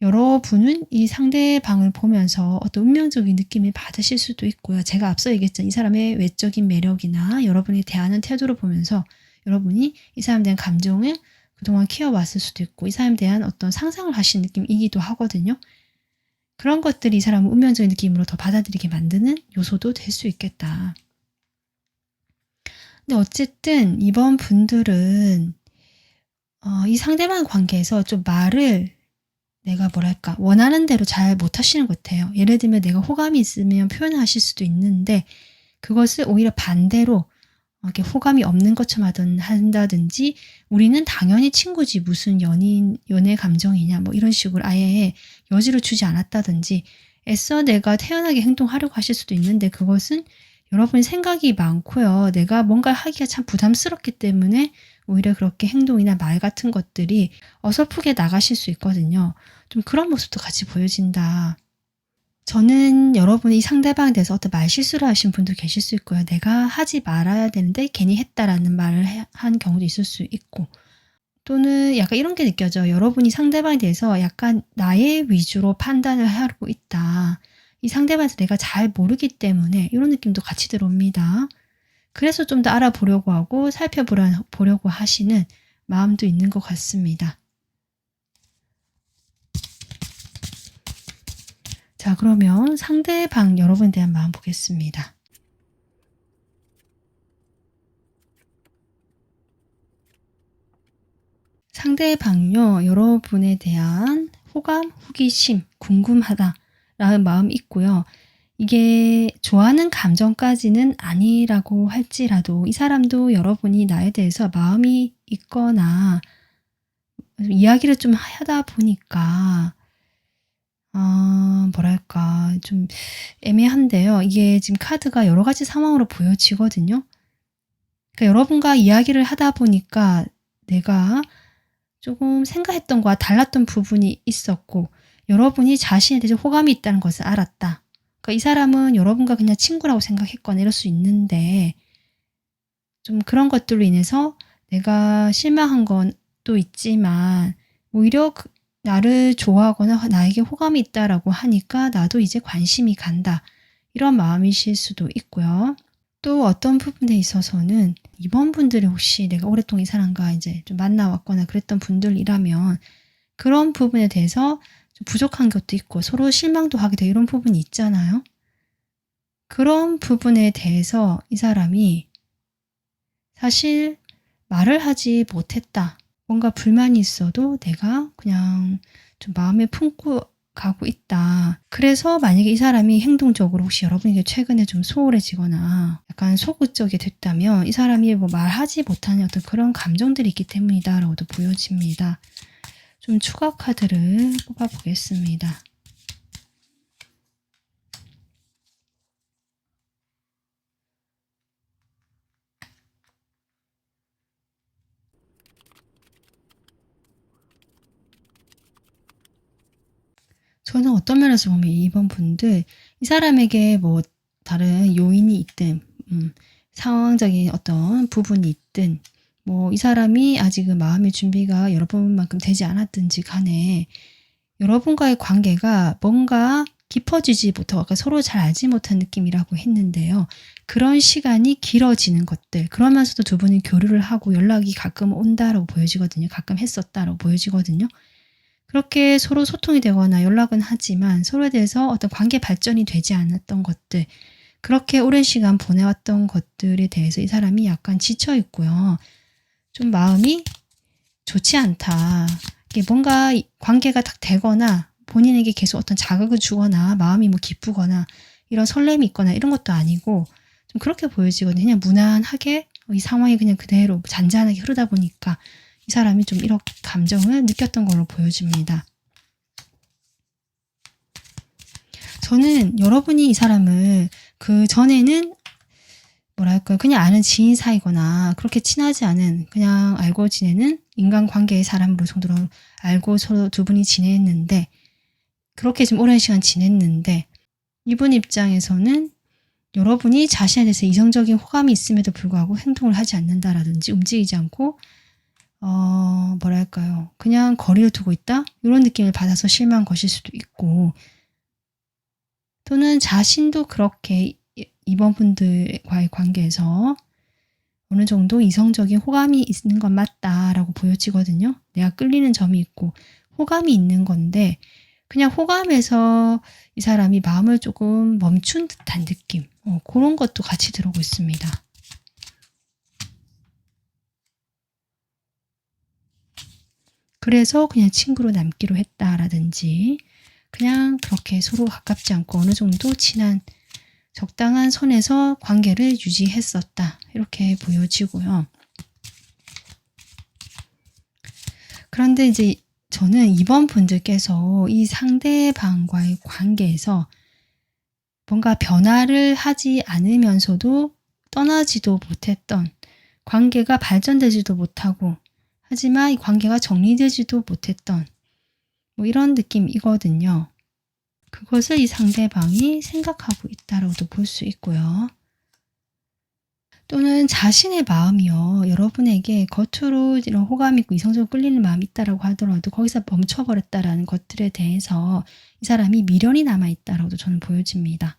A: 여러분은 이 상대방을 보면서 어떤 운명적인 느낌을 받으실 수도 있고요. 제가 앞서 얘기했던 이 사람의 외적인 매력이나 여러분이 대하는 태도를 보면서 여러분이 이 사람에 대한 감정을 그동안 키워왔을 수도 있고, 이 사람에 대한 어떤 상상을 하신 느낌이기도 하거든요. 그런 것들이 이 사람을 운명적인 느낌으로 더 받아들이게 만드는 요소도 될 수 있겠다. 근데 어쨌든 이번 분들은 이 상대방 관계에서 좀 말을 내가 뭐랄까 원하는 대로 잘 못하시는 것 같아요. 예를 들면 내가 호감이 있으면 표현하실 수도 있는데 그것을 오히려 반대로 이렇게 호감이 없는 것처럼 한다든지 우리는 당연히 친구지 무슨 연애 감정이냐 뭐 이런 식으로 아예 여지를 주지 않았다든지 애써 내가 태연하게 행동하려고 하실 수도 있는데 그것은 여러분의 생각이 많고요. 내가 뭔가 하기가 참 부담스럽기 때문에 오히려 그렇게 행동이나 말 같은 것들이 어설프게 나가실 수 있거든요. 좀 그런 모습도 같이 보여진다. 저는 여러분이 상대방에 대해서 어떤 말실수를 하신 분도 계실 수 있고요. 내가 하지 말아야 되는데 괜히 했다라는 말을 한 경우도 있을 수 있고 또는 약간 이런 게 느껴져요. 여러분이 상대방에 대해서 약간 나의 위주로 판단을 하고 있다. 이 상대방에서 내가 잘 모르기 때문에 이런 느낌도 같이 들어옵니다. 그래서 좀 더 알아보려고 하고 살펴보려고 하시는 마음도 있는 것 같습니다. 자, 그러면 상대방 여러분에 대한 마음 보겠습니다. 상대방요, 여러분에 대한 호감, 호기심, 궁금하다 라는 마음이 있고요. 이게 좋아하는 감정까지는 아니라고 할지라도 이 사람도 여러분이 나에 대해서 마음이 있거나 이야기를 좀 하다 보니까 뭐랄까 좀 애매한데요. 이게 지금 카드가 여러 가지 상황으로 보여지거든요. 그러니까 여러분과 이야기를 하다 보니까 내가 조금 생각했던 거와 달랐던 부분이 있었고 여러분이 자신에 대해서 호감이 있다는 것을 알았다. 그러니까 이 사람은 여러분과 그냥 친구라고 생각했거나 이럴 수 있는데 좀 그런 것들로 인해서 내가 실망한 건 또 있지만 오히려 나를 좋아하거나 나에게 호감이 있다라고 하니까 나도 이제 관심이 간다. 이런 마음이실 수도 있고요. 또 어떤 부분에 있어서는 이번 분들이 혹시 내가 오랫동안 이 사람과 이제 좀 만나왔거나 그랬던 분들이라면 그런 부분에 대해서 좀 부족한 것도 있고 서로 실망도 하게 되고 이런 부분이 있잖아요. 그런 부분에 대해서 이 사람이 사실 말을 하지 못했다. 뭔가 불만이 있어도 내가 그냥 좀 마음에 품고 가고 있다. 그래서 만약에 이 사람이 행동적으로 혹시 여러분에게 최근에 좀 소홀해지거나 약간 소극적이 됐다면 이 사람이 뭐 말하지 못하는 어떤 그런 감정들이 있기 때문이다라고도 보여집니다. 좀 추가 카드를 뽑아보겠습니다. 저는 어떤 면에서 보면 2번 분들 이 사람에게 뭐 다른 요인이 있든 상황적인 어떤 부분이 있든 뭐 이 사람이 아직은 마음의 준비가 여러분만큼 되지 않았든지 간에 여러분과의 관계가 뭔가 깊어지지 못하고 아까 서로 잘 알지 못한 느낌이라고 했는데요. 그런 시간이 길어지는 것들 그러면서도 두 분이 교류를 하고 연락이 가끔 온다라고 보여지거든요. 가끔 했었다라고 보여지거든요. 그렇게 서로 소통이 되거나 연락은 하지만 서로에 대해서 어떤 관계 발전이 되지 않았던 것들 그렇게 오랜 시간 보내왔던 것들에 대해서 이 사람이 약간 지쳐 있고요. 좀 마음이 좋지 않다. 이게 뭔가 관계가 딱 되거나 본인에게 계속 어떤 자극을 주거나 마음이 뭐 기쁘거나 이런 설렘이 있거나 이런 것도 아니고 좀 그렇게 보여지거든요. 그냥 무난하게 이 상황이 그냥 그대로 잔잔하게 흐르다 보니까 이 사람이 좀 이런 감정을 느꼈던 걸로 보여집니다. 저는 여러분이 이 사람을 그 전에는 뭐랄까요 그냥 아는 지인 사이거나 그렇게 친하지 않은 그냥 알고 지내는 인간관계의 사람으로 정도로 알고 서로 두 분이 지냈는데 그렇게 좀 오랜 시간 지냈는데 이분 입장에서는 여러분이 자신에 대해서 이성적인 호감이 있음에도 불구하고 행동을 하지 않는다라든지 움직이지 않고 뭐랄까요 그냥 거리를 두고 있다 이런 느낌을 받아서 실망한 것일 수도 있고 또는 자신도 그렇게 이번 분들과의 관계에서 어느 정도 이성적인 호감이 있는 건 맞다라고 보여지거든요. 내가 끌리는 점이 있고 호감이 있는 건데 그냥 호감에서 이 사람이 마음을 조금 멈춘 듯한 느낌 그런 것도 같이 들어오고 있습니다. 그래서 그냥 친구로 남기로 했다라든지 그냥 그렇게 서로 가깝지 않고 어느 정도 친한 적당한 선에서 관계를 유지했었다. 이렇게 보여지고요. 그런데 이제 저는 이번 분들께서 이 상대방과의 관계에서 뭔가 변화를 하지 않으면서도 떠나지도 못했던 관계가 발전되지도 못하고 하지만 이 관계가 정리되지도 못했던 뭐 이런 느낌이거든요. 그것을 이 상대방이 생각하고 있다라고도 볼 수 있고요. 또는 자신의 마음이요. 여러분에게 겉으로 이런 호감 있고 이성적으로 끌리는 마음이 있다라고 하더라도 거기서 멈춰버렸다라는 것들에 대해서 이 사람이 미련이 남아있다라고도 저는 보여집니다.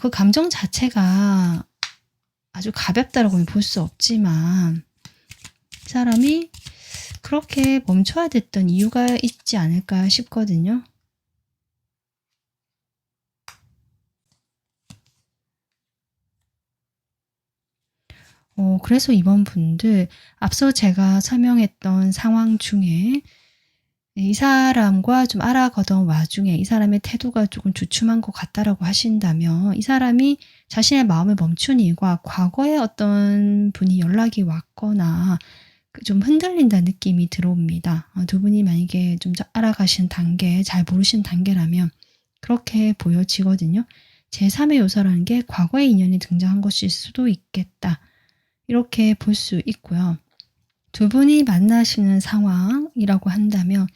A: 그 감정 자체가 아주 가볍다라고는 볼 수 없지만 이 사람이 그렇게 멈춰야 됐던 이유가 있지 않을까 싶거든요. 그래서 이번 분들 앞서 제가 설명했던 상황 중에 이 사람과 좀 알아가던 와중에 이 사람의 태도가 조금 주춤한 것 같다라고 하신다면 이 사람이 자신의 마음을 멈춘 이유가 과거에 어떤 분이 연락이 왔거나 좀 흔들린다는 느낌이 들어옵니다. 두 분이 만약에 좀 알아가신 단계, 잘 모르신 단계라면 그렇게 보여지거든요. 제3의 요소라는 게 과거의 인연이 등장한 것일 수도 있겠다. 이렇게 볼 수 있고요. 두 분이 만나시는 상황이라고 한다면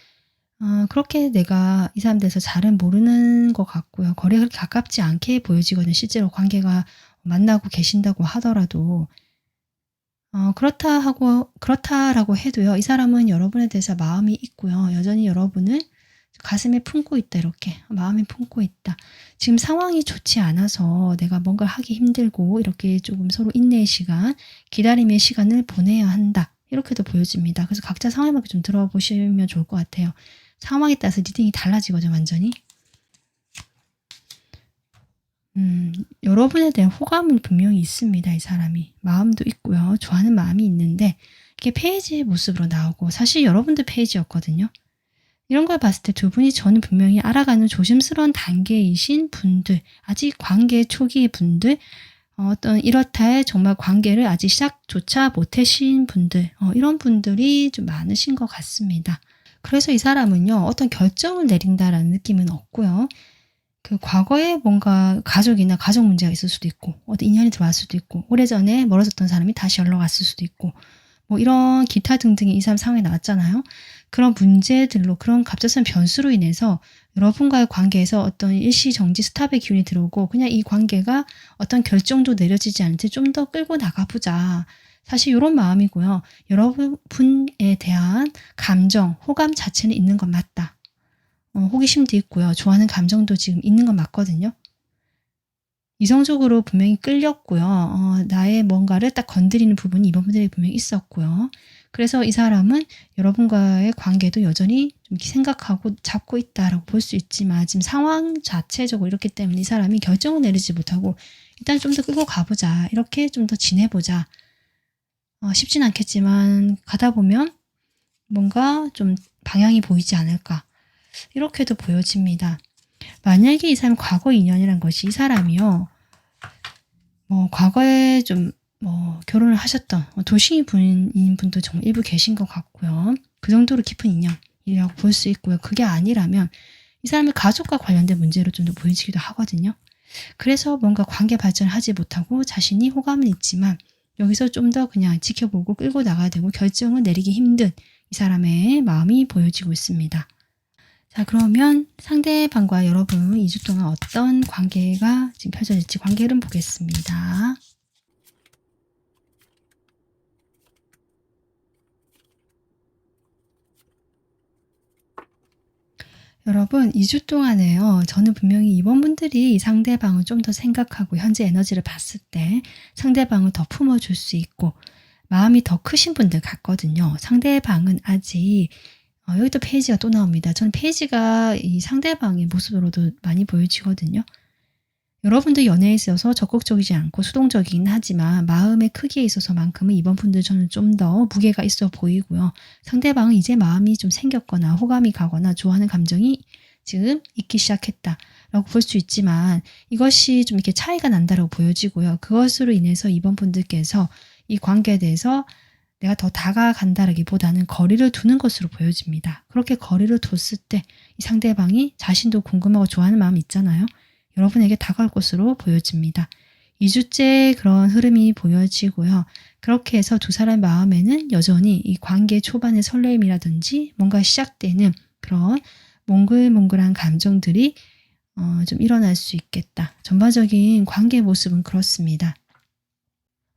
A: 그렇게 내가 이 사람 대해서 잘은 모르는 것 같고요. 거리가 그렇게 가깝지 않게 보여지거든요. 실제로 관계가 만나고 계신다고 하더라도 그렇다라고 해도요. 이 사람은 여러분에 대해서 마음이 있고요. 여전히 여러분을 가슴에 품고 있다. 이렇게 마음에 품고 있다. 지금 상황이 좋지 않아서 내가 뭔가 하기 힘들고 이렇게 조금 서로 인내의 시간, 기다림의 시간을 보내야 한다. 이렇게도 보여집니다. 그래서 각자 상황에 맞게 좀 들어보시면 좋을 것 같아요. 상황에 따라서 리딩이 달라지거든요. 완전히. 여러분에 대한 호감은 분명히 있습니다. 이 사람이. 마음도 있고요. 좋아하는 마음이 있는데 이게 페이지의 모습으로 나오고 사실 여러분도 페이지였거든요. 이런 걸 봤을 때 두 분이 저는 분명히 알아가는 조심스러운 단계이신 분들, 아직 관계 초기의 분들, 어떤 이렇다 할 정말 관계를 아직 시작조차 못하신 분들, 이런 분들이 좀 많으신 것 같습니다. 그래서 이 사람은요, 어떤 결정을 내린다라는 느낌은 없고요. 그 과거에 뭔가 가족이나 가족 문제가 있을 수도 있고, 어떤 인연이 들어왔을 수도 있고, 오래전에 멀어졌던 사람이 다시 연락 왔을 수도 있고, 뭐 이런 기타 등등의 이 사람 상황이 나왔잖아요. 그런 문제들로 그런 갑작스러운 변수로 인해서 여러분과의 관계에서 어떤 일시정지 스탑의 기운이 들어오고 그냥 이 관계가 어떤 결정도 내려지지 않을 때 좀 더 끌고 나가보자. 사실 이런 마음이고요. 여러분에 대한 감정, 호감 자체는 있는 건 맞다. 호기심도 있고요. 좋아하는 감정도 지금 있는 건 맞거든요. 이성적으로 분명히 끌렸고요. 나의 뭔가를 딱 건드리는 부분이 이번 분들에게 분명히 있었고요. 그래서 이 사람은 여러분과의 관계도 여전히 좀 생각하고 잡고 있다라고 볼 수 있지만 지금 상황 자체적으로 이렇기 때문에 이 사람이 결정을 내리지 못하고 일단 좀 더 끌고 가보자. 이렇게 좀 더 지내보자. 쉽진 않겠지만 가다 보면 뭔가 좀 방향이 보이지 않을까. 이렇게도 보여집니다. 만약에 이 사람 과거 인연이란 것이 이 사람이요. 과거에 좀 결혼을 하셨던 도시인 분도 정말 일부 계신 것 같고요. 그 정도로 깊은 인연이라고 볼 수 있고요. 그게 아니라면 이 사람의 가족과 관련된 문제로 좀 더 보이지기도 하거든요. 그래서 뭔가 관계 발전을 하지 못하고 자신이 호감은 있지만 여기서 좀 더 그냥 지켜보고 끌고 나가야 되고 결정을 내리기 힘든 이 사람의 마음이 보여지고 있습니다. 자, 그러면 상대방과 여러분 2주 동안 어떤 관계가 지금 펼쳐질지 관계 흐름 보겠습니다. 여러분 2주 동안에요. 저는 분명히 이번 분들이 이 상대방을 좀 더 생각하고 현재 에너지를 봤을 때 상대방을 더 품어줄 수 있고 마음이 더 크신 분들 같거든요. 상대방은 아직 여기도 페이지가 또 나옵니다. 저는 페이지가 이 상대방의 모습으로도 많이 보여지거든요. 여러분도 연애에 있어서 적극적이지 않고 수동적이긴 하지만 마음의 크기에 있어서만큼은 이번 분들 저는 좀 더 무게가 있어 보이고요. 상대방은 이제 마음이 좀 생겼거나 호감이 가거나 좋아하는 감정이 지금 있기 시작했다라고 볼 수 있지만 이것이 좀 이렇게 차이가 난다라고 보여지고요. 그것으로 인해서 이번 분들께서 이 관계에 대해서 내가 더 다가간다라기보다는 거리를 두는 것으로 보여집니다. 그렇게 거리를 뒀을 때 이 상대방이 자신도 궁금하고 좋아하는 마음이 있잖아요. 여러분에게 다가올 것으로 보여집니다. 2주째 그런 흐름이 보여지고요. 그렇게 해서 두 사람 마음에는 여전히 이 관계 초반의 설레임이라든지 뭔가 시작되는 그런 몽글몽글한 감정들이 좀 일어날 수 있겠다. 전반적인 관계 모습은 그렇습니다.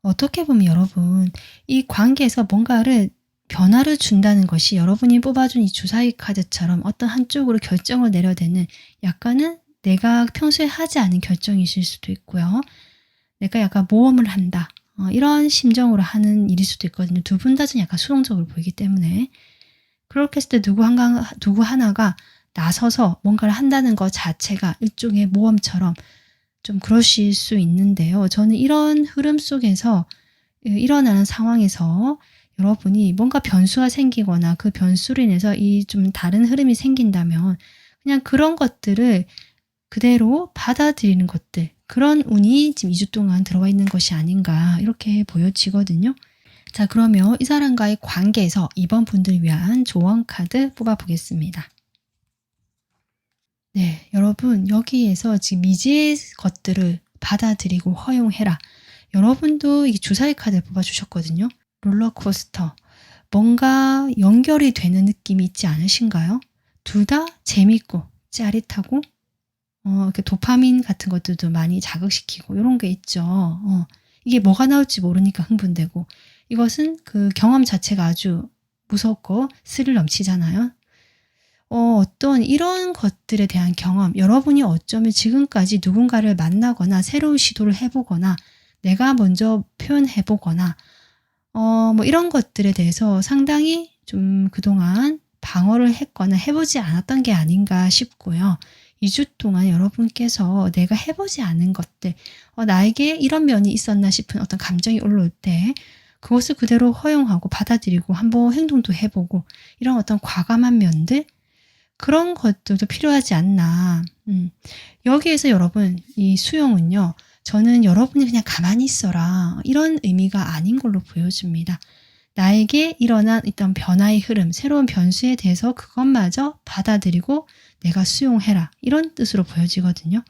A: 어떻게 보면 여러분, 이 관계에서 뭔가를 변화를 준다는 것이 여러분이 뽑아준 이 주사위 카드처럼 어떤 한쪽으로 결정을 내려야 되는 약간은 내가 평소에 하지 않은 결정이실 수도 있고요. 내가 약간 모험을 한다. 이런 심정으로 하는 일일 수도 있거든요. 두 분 다 좀 약간 수동적으로 보이기 때문에. 그렇게 했을 때 누구 하나가 나서서 뭔가를 한다는 것 자체가 일종의 모험처럼 좀 그러실 수 있는데요. 저는 이런 흐름 속에서 일어나는 상황에서 여러분이 뭔가 변수가 생기거나 그 변수로 인해서 이 좀 다른 흐름이 생긴다면 그냥 그런 것들을 그대로 받아들이는 것들, 그런 운이 지금 2주 동안 들어와 있는 것이 아닌가 이렇게 보여지거든요. 자, 그러면 이 사람과의 관계에서 이번 분들 위한 조언 카드 뽑아보겠습니다. 네, 여러분 여기에서 지금 미지의 것들을 받아들이고 허용해라. 여러분도 이 주사위 카드를 뽑아주셨거든요. 롤러코스터. 뭔가 연결이 되는 느낌이 있지 않으신가요? 둘 다 재밌고 짜릿하고 이렇게 도파민 같은 것들도 많이 자극시키고 이런 게 있죠. 이게 뭐가 나올지 모르니까 흥분되고 이것은 그 경험 자체가 아주 무섭고 스릴 넘치잖아요. 어떤 이런 것들에 대한 경험, 여러분이 어쩌면 지금까지 누군가를 만나거나 새로운 시도를 해보거나 내가 먼저 표현해보거나 뭐 이런 것들에 대해서 상당히 좀 그동안 방어를 했거나 해보지 않았던 게 아닌가 싶고요. 2주 동안 여러분께서 내가 해보지 않은 것들, 나에게 이런 면이 있었나 싶은 어떤 감정이 올라올 때 그것을 그대로 허용하고 받아들이고 한번 행동도 해보고 이런 어떤 과감한 면들, 그런 것들도 필요하지 않나. 여기에서 여러분 이 수용은요. 저는 여러분이 그냥 가만히 있어라 이런 의미가 아닌 걸로 보여집니다. 나에게 일어난 어떤 변화의 흐름, 새로운 변수에 대해서 그것마저 받아들이고 내가 수용해라 이런 뜻으로 보여지거든요.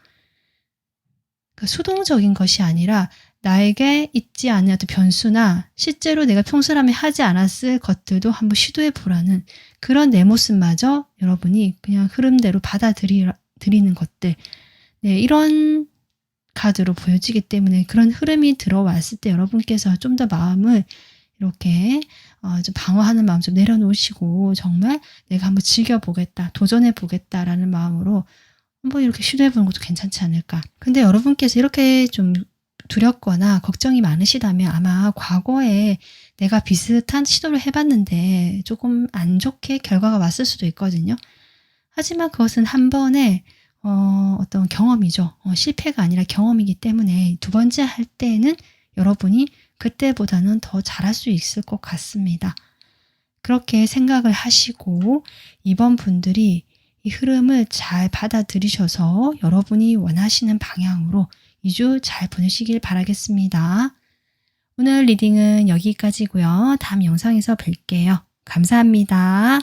A: 그러니까 수동적인 것이 아니라 나에게 있지 않은 어떤 변수나 실제로 내가 평소라면 하지 않았을 것들도 한번 시도해 보라는 그런 내 모습마저 여러분이 그냥 흐름대로 받아들이는 것들, 네, 이런 카드로 보여지기 때문에 그런 흐름이 들어왔을 때 여러분께서 좀 더 마음을 이렇게 좀 방어하는 마음 좀 내려놓으시고 정말 내가 한번 즐겨보겠다, 도전해보겠다라는 마음으로 한번 이렇게 시도해보는 것도 괜찮지 않을까. 근데 여러분께서 이렇게 좀 두렵거나 걱정이 많으시다면 아마 과거에 내가 비슷한 시도를 해봤는데 조금 안 좋게 결과가 왔을 수도 있거든요. 하지만 그것은 한 번의 어떤 경험이죠. 실패가 아니라 경험이기 때문에 두 번째 할 때는 여러분이 그때보다는 더 잘할 수 있을 것 같습니다. 그렇게 생각을 하시고 이번 분들이 이 흐름을 잘 받아들이셔서 여러분이 원하시는 방향으로 2주 잘 보내시길 바라겠습니다. 오늘 리딩은 여기까지고요. 다음 영상에서 뵐게요. 감사합니다.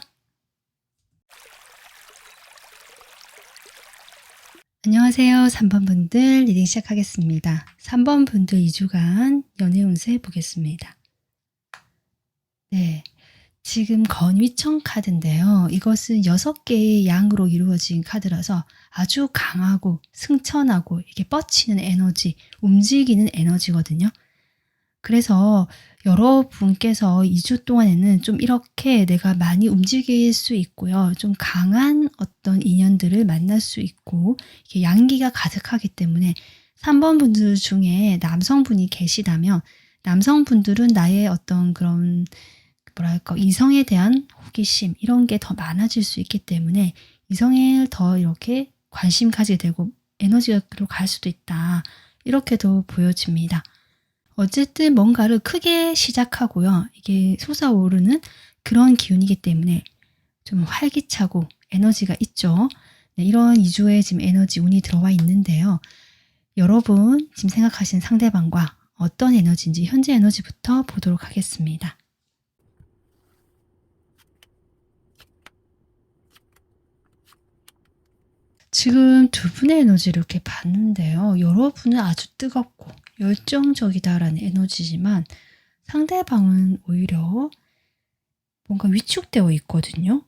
A: 안녕하세요. 3번 분들 리딩 시작하겠습니다. 3번 분들 2주간 연애 운세 보겠습니다. 네, 지금 건위청 카드인데요. 이것은 6개의 양으로 이루어진 카드라서 아주 강하고 승천하고 이렇게 뻗치는 에너지, 움직이는 에너지거든요. 그래서 여러분께서 2주 동안에는 좀 이렇게 내가 많이 움직일 수 있고요. 좀 강한 어떤 인연들을 만날 수 있고 이렇게 양기가 가득하기 때문에 3번 분들 중에 남성분이 계시다면 남성분들은 나의 어떤 그런 뭐랄까 이성에 대한 호기심 이런 게 더 많아질 수 있기 때문에 이성에 더 이렇게 관심 가지게 되고 에너지로 갈 수도 있다. 이렇게도 보여집니다. 어쨌든 뭔가를 크게 시작하고요. 이게 솟아오르는 그런 기운이기 때문에 좀 활기차고 에너지가 있죠. 네, 이런 2주에 지금 에너지 운이 들어와 있는데요. 여러분 지금 생각하시는 상대방과 어떤 에너지인지 현재 에너지부터 보도록 하겠습니다. 지금 두 분의 에너지를 이렇게 봤는데요. 여러분은 아주 뜨겁고 열정적이다라는 에너지지만 상대방은 오히려 뭔가 위축되어 있거든요.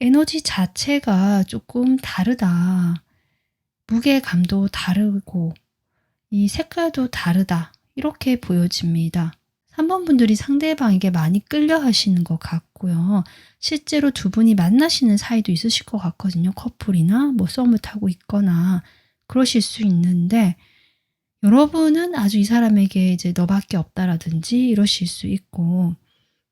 A: 에너지 자체가 조금 다르다. 무게감도 다르고 이 색깔도 다르다. 이렇게 보여집니다. 3번 분들이 상대방에게 많이 끌려 하시는 것 같고요. 실제로 두 분이 만나시는 사이도 있으실 것 같거든요. 커플이나 뭐 썸을 타고 있거나 그러실 수 있는데 여러분은 아주 이 사람에게 이제 너밖에 없다라든지 이러실 수 있고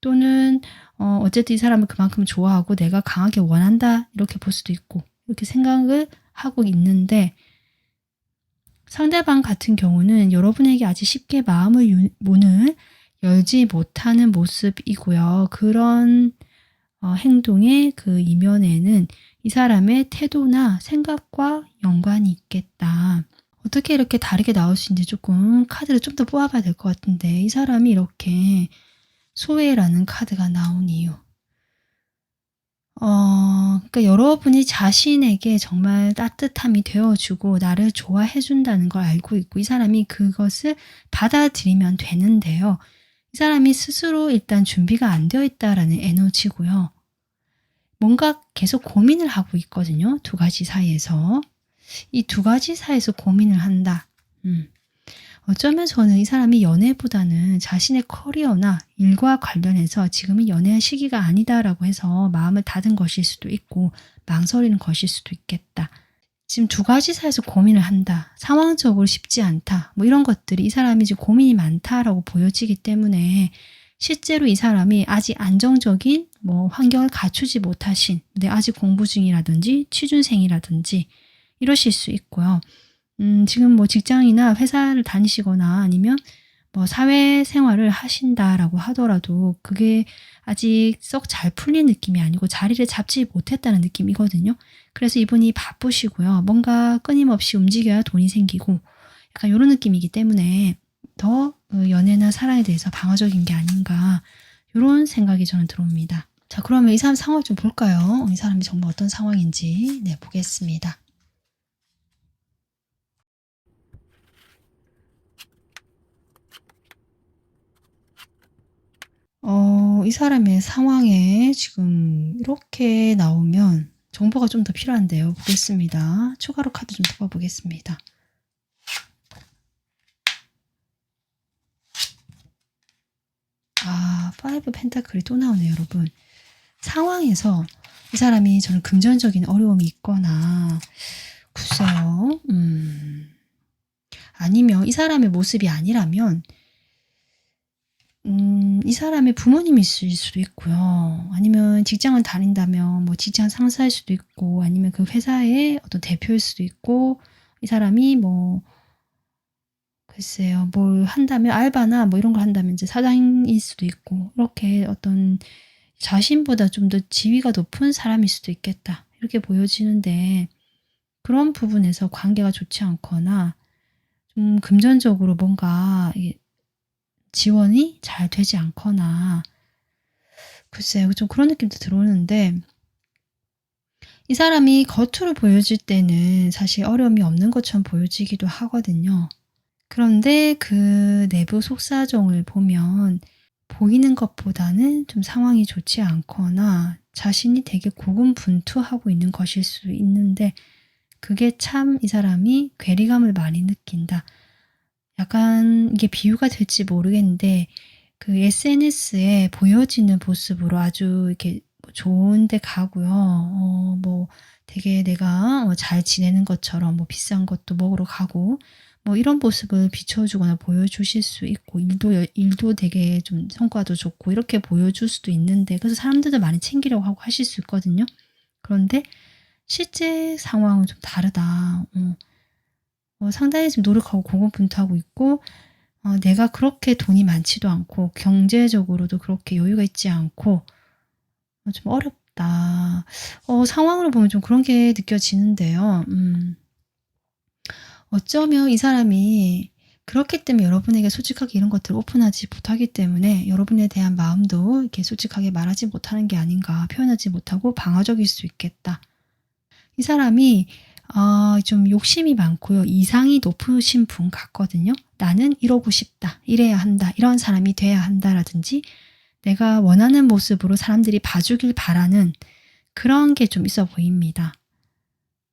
A: 또는 어쨌든 이 사람을 그만큼 좋아하고 내가 강하게 원한다 이렇게 볼 수도 있고 이렇게 생각을 하고 있는데 상대방 같은 경우는 여러분에게 아주 쉽게 문을 열지 못하는 모습이고요. 그런 행동의 그 이면에는 이 사람의 태도나 생각과 연관이 있겠다. 어떻게 이렇게 다르게 나올 수 있는지 조금 카드를 좀 더 뽑아봐야 될 것 같은데 이 사람이 이렇게 소외라는 카드가 나온 이유. 그러니까 여러분이 자신에게 정말 따뜻함이 되어주고 나를 좋아해준다는 걸 알고 있고 이 사람이 그것을 받아들이면 되는데요. 이 사람이 스스로 일단 준비가 안 되어 있다라는 에너지고요. 뭔가 계속 고민을 하고 있거든요. 두 가지 사이에서. 이 두 가지 사이에서 고민을 한다. 어쩌면 저는 이 사람이 연애보다는 자신의 커리어나 일과 관련해서 지금은 연애할 시기가 아니다라고 해서 마음을 닫은 것일 수도 있고 망설이는 것일 수도 있겠다. 지금 두 가지 사이에서 고민을 한다. 상황적으로 쉽지 않다. 뭐 이런 것들이 이 사람이 지금 고민이 많다라고 보여지기 때문에 실제로 이 사람이 아직 안정적인 뭐 환경을 갖추지 못하신 아직 공부 중이라든지 취준생이라든지 이러실 수 있고요. 지금 뭐 직장이나 회사를 다니시거나 아니면 뭐 사회생활을 하신다라고 하더라도 그게 아직 썩 잘 풀린 느낌이 아니고 자리를 잡지 못했다는 느낌이거든요. 그래서 이분이 바쁘시고요. 뭔가 끊임없이 움직여야 돈이 생기고 약간 이런 느낌이기 때문에 더 연애나 사랑에 대해서 방어적인 게 아닌가 이런 생각이 저는 들어옵니다. 자, 그러면 이 사람 상황을 좀 볼까요? 이 사람이 정말 어떤 상황인지 보겠습니다. 이 사람의 상황에 지금 이렇게 나오면 정보가 좀 더 필요한데요. 보겠습니다. 추가로 카드 좀 뽑아보겠습니다. 파이브 펜타클이 또 나오네요, 여러분. 상황에서 이 사람이 저는 금전적인 어려움이 있거나 글쎄요. 아니면 이 사람의 모습이 아니라면 이 사람의 부모님일 수도 있고요. 아니면 직장을 다닌다면 뭐 직장 상사일 수도 있고 아니면 그 회사의 어떤 대표일 수도 있고 이 사람이 뭐 글쎄요. 뭘 한다면 알바나 뭐 이런 걸 한다면 이제 사장일 수도 있고 이렇게 어떤 자신보다 좀 더 지위가 높은 사람일 수도 있겠다. 이렇게 보여지는데 그런 부분에서 관계가 좋지 않거나 좀 금전적으로 뭔가 지원이 잘 되지 않거나 글쎄요. 좀 그런 느낌도 들어오는데 이 사람이 겉으로 보여질 때는 사실 어려움이 없는 것처럼 보여지기도 하거든요. 그런데 그 내부 속사정을 보면 보이는 것보다는 좀 상황이 좋지 않거나 자신이 되게 고군분투하고 있는 것일 수 있는데 그게 참 이 사람이 괴리감을 많이 느낀다. 약간 이게 비유가 될지 모르겠는데 그 SNS에 보여지는 모습으로 아주 이렇게 좋은 데 가고요. 뭐 되게 내가 잘 지내는 것처럼 뭐 비싼 것도 먹으러 가고 뭐 이런 모습을 비춰주거나 보여주실 수 있고 일도 되게 좀 성과도 좋고 이렇게 보여줄 수도 있는데 그래서 사람들도 많이 챙기려고 하고 하실 수 있거든요. 그런데 실제 상황은 좀 다르다. 상당히 좀 노력하고 고군분투하고 있고 내가 그렇게 돈이 많지도 않고 경제적으로도 그렇게 여유가 있지 않고 좀 어렵다. 상황으로 보면 좀 그런 게 느껴지는데요. 어쩌면 이 사람이 그렇기 때문에 여러분에게 솔직하게 이런 것들을 오픈하지 못하기 때문에 여러분에 대한 마음도 이렇게 솔직하게 말하지 못하는 게 아닌가, 표현하지 못하고 방어적일 수 있겠다. 이 사람이 좀 욕심이 많고요. 이상이 높으신 분 같거든요. 나는 이러고 싶다. 이래야 한다. 이런 사람이 돼야 한다라든지 내가 원하는 모습으로 사람들이 봐주길 바라는 그런 게 좀 있어 보입니다.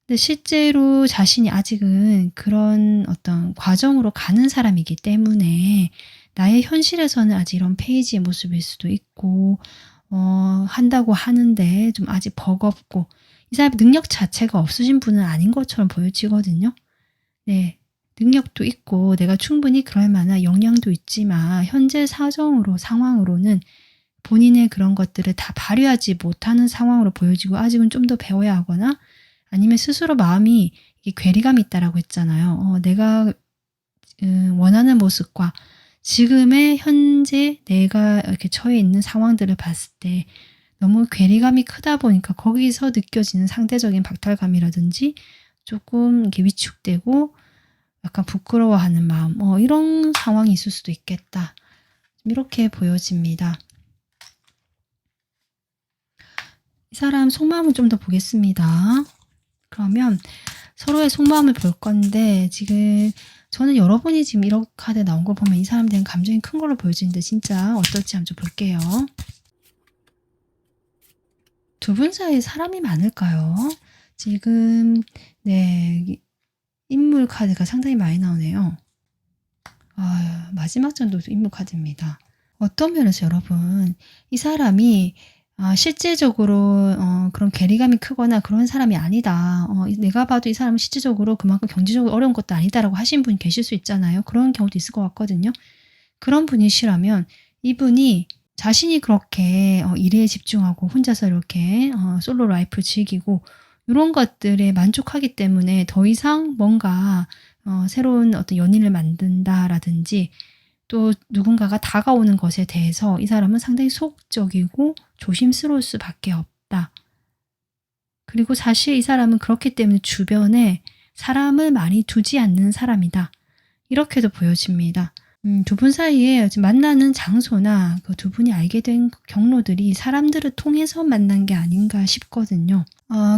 A: 근데 실제로 자신이 아직은 그런 어떤 과정으로 가는 사람이기 때문에 나의 현실에서는 아직 이런 페이지의 모습일 수도 있고 한다고 하는데 좀 아직 버겁고 이 사람의 능력 자체가 없으신 분은 아닌 것처럼 보여지거든요. 네, 능력도 있고 내가 충분히 그럴 만한 역량도 있지만 현재 상황으로는 본인의 그런 것들을 다 발휘하지 못하는 상황으로 보여지고 아직은 좀 더 배워야 하거나 아니면 스스로 마음이 괴리감이 있다라고 했잖아요. 내가 원하는 모습과 지금의 현재 내가 이렇게 처해 있는 상황들을 봤을 때 너무 괴리감이 크다 보니까 거기서 느껴지는 상대적인 박탈감이라든지 조금 이렇게 위축되고 약간 부끄러워하는 마음, 이런 상황이 있을 수도 있겠다. 이렇게 보여집니다. 이 사람 속마음을 좀 더 보겠습니다. 그러면 서로의 속마음을 볼 건데 지금 저는 여러분이 지금 이런 카드 나온 걸 보면 이 사람에 대한 감정이 큰 걸로 보여지는데 진짜 어떨지 한번 좀 볼게요. 두 분 사이에 사람이 많을까요? 지금 네 인물 카드가 상당히 많이 나오네요. 마지막 장도 인물 카드입니다. 어떤 면에서 여러분 이 사람이 실제적으로 그런 괴리감이 크거나 그런 사람이 아니다. 내가 봐도 이 사람은 실제적으로 그만큼 경제적으로 어려운 것도 아니다라고 하신 분 계실 수 있잖아요. 그런 경우도 있을 것 같거든요. 그런 분이시라면 이분이 자신이 그렇게 일에 집중하고 혼자서 이렇게 솔로 라이프를 즐기고 이런 것들에 만족하기 때문에 더 이상 뭔가 새로운 어떤 연인을 만든다라든지 또 누군가가 다가오는 것에 대해서 이 사람은 상당히 소극적이고 조심스러울 수밖에 없다. 그리고 사실 이 사람은 그렇기 때문에 주변에 사람을 많이 두지 않는 사람이다. 이렇게도 보여집니다. 두 분 사이에 만나는 장소나 그 두 분이 알게 된 경로들이 사람들을 통해서 만난 게 아닌가 싶거든요.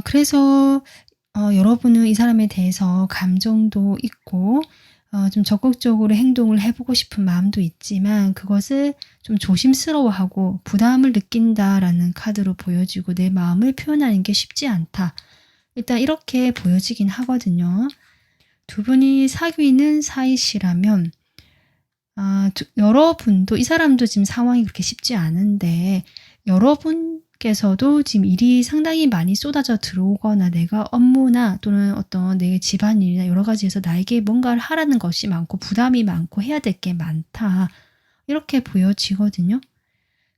A: 그래서 여러분은 이 사람에 대해서 감정도 있고 좀 적극적으로 행동을 해보고 싶은 마음도 있지만 그것을 좀 조심스러워하고 부담을 느낀다라는 카드로 보여지고 내 마음을 표현하는 게 쉽지 않다. 일단 이렇게 보여지긴 하거든요. 두 분이 사귀는 사이시라면 여러분도 이 사람도 지금 상황이 그렇게 쉽지 않은데 여러분께서도 지금 일이 상당히 많이 쏟아져 들어오거나 내가 업무나 또는 어떤 내 집안일이나 여러 가지에서 나에게 뭔가를 하라는 것이 많고 부담이 많고 해야 될 게 많다. 이렇게 보여지거든요.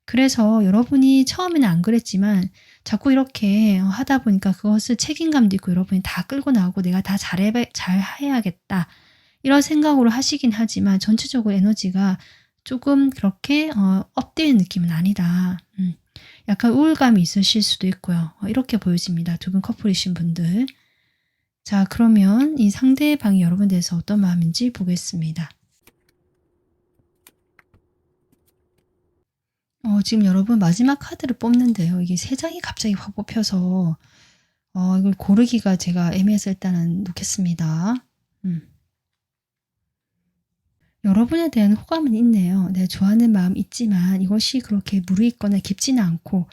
A: 그래서 여러분이 처음에는 안 그랬지만 자꾸 이렇게 하다 보니까 그것을 책임감도 있고 여러분이 다 끌고 나오고 내가 다 잘 해야겠다. 이런 생각으로 하시긴 하지만 전체적으로 에너지가 조금 그렇게 업되는 느낌은 아니다. 약간 우울감이 있으실 수도 있고요. 이렇게 보여집니다. 두 분 커플이신 분들. 자, 그러면 이 상대방이 여러분에 대해서 어떤 마음인지 보겠습니다. 지금 여러분 마지막 카드를 뽑는데요. 이게 세 장이 갑자기 확 뽑혀서 이걸 고르기가 제가 애매해서 일단은 놓겠습니다. 여러분에 대한 호감은 있네요. 내가 좋아하는 마음 있지만 이것이 그렇게 무르익거나 깊지는 않고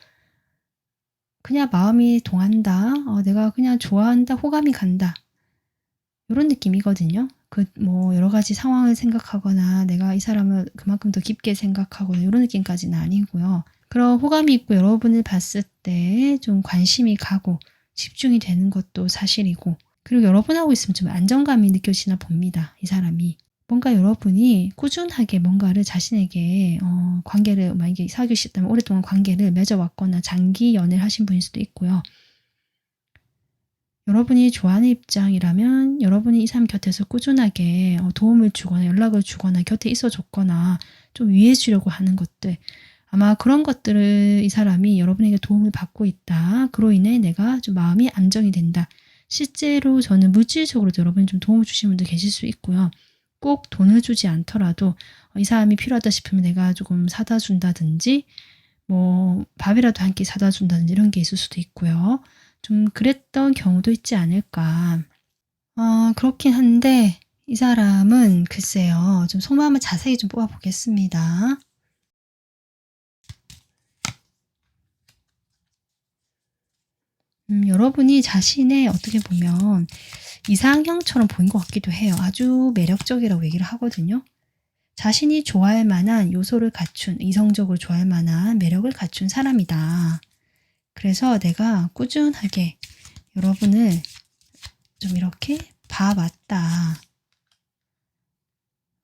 A: 그냥 마음이 동한다. 내가 그냥 좋아한다. 호감이 간다. 이런 느낌이거든요. 여러 가지 상황을 생각하거나 내가 이 사람을 그만큼 더 깊게 생각하거나 이런 느낌까지는 아니고요. 그런 호감이 있고 여러분을 봤을 때 좀 관심이 가고 집중이 되는 것도 사실이고 그리고 여러분하고 있으면 좀 안정감이 느껴지나 봅니다. 이 사람이. 뭔가 여러분이 꾸준하게 뭔가를 자신에게 관계를 만약에 사귀셨다면 오랫동안 관계를 맺어왔거나 장기 연애를 하신 분일 수도 있고요. 여러분이 좋아하는 입장이라면 여러분이 이 사람 곁에서 꾸준하게 도움을 주거나 연락을 주거나 곁에 있어 줬거나 좀 위해 주려고 하는 것들, 아마 그런 것들을 이 사람이 여러분에게 도움을 받고 있다. 그로 인해 내가 좀 마음이 안정이 된다. 실제로 저는 물질적으로도 여러분이 좀 도움을 주시는 분들 계실 수 있고요. 꼭 돈을 주지 않더라도 이 사람이 필요하다 싶으면 내가 조금 사다 준다든지 뭐 밥이라도 한 끼 사다 준다든지 이런 게 있을 수도 있고요. 좀 그랬던 경우도 있지 않을까. 그렇긴 한데 이 사람은 글쎄요. 좀 속마음을 자세히 좀 뽑아보겠습니다. 여러분이 자신의 어떻게 보면 이상형처럼 보인 것 같기도 해요. 아주 매력적이라고 얘기를 하거든요. 자신이 좋아할 만한 요소를 갖춘, 이성적으로 좋아할 만한 매력을 갖춘 사람이다. 그래서 내가 꾸준하게 여러분을 좀 이렇게 봐왔다.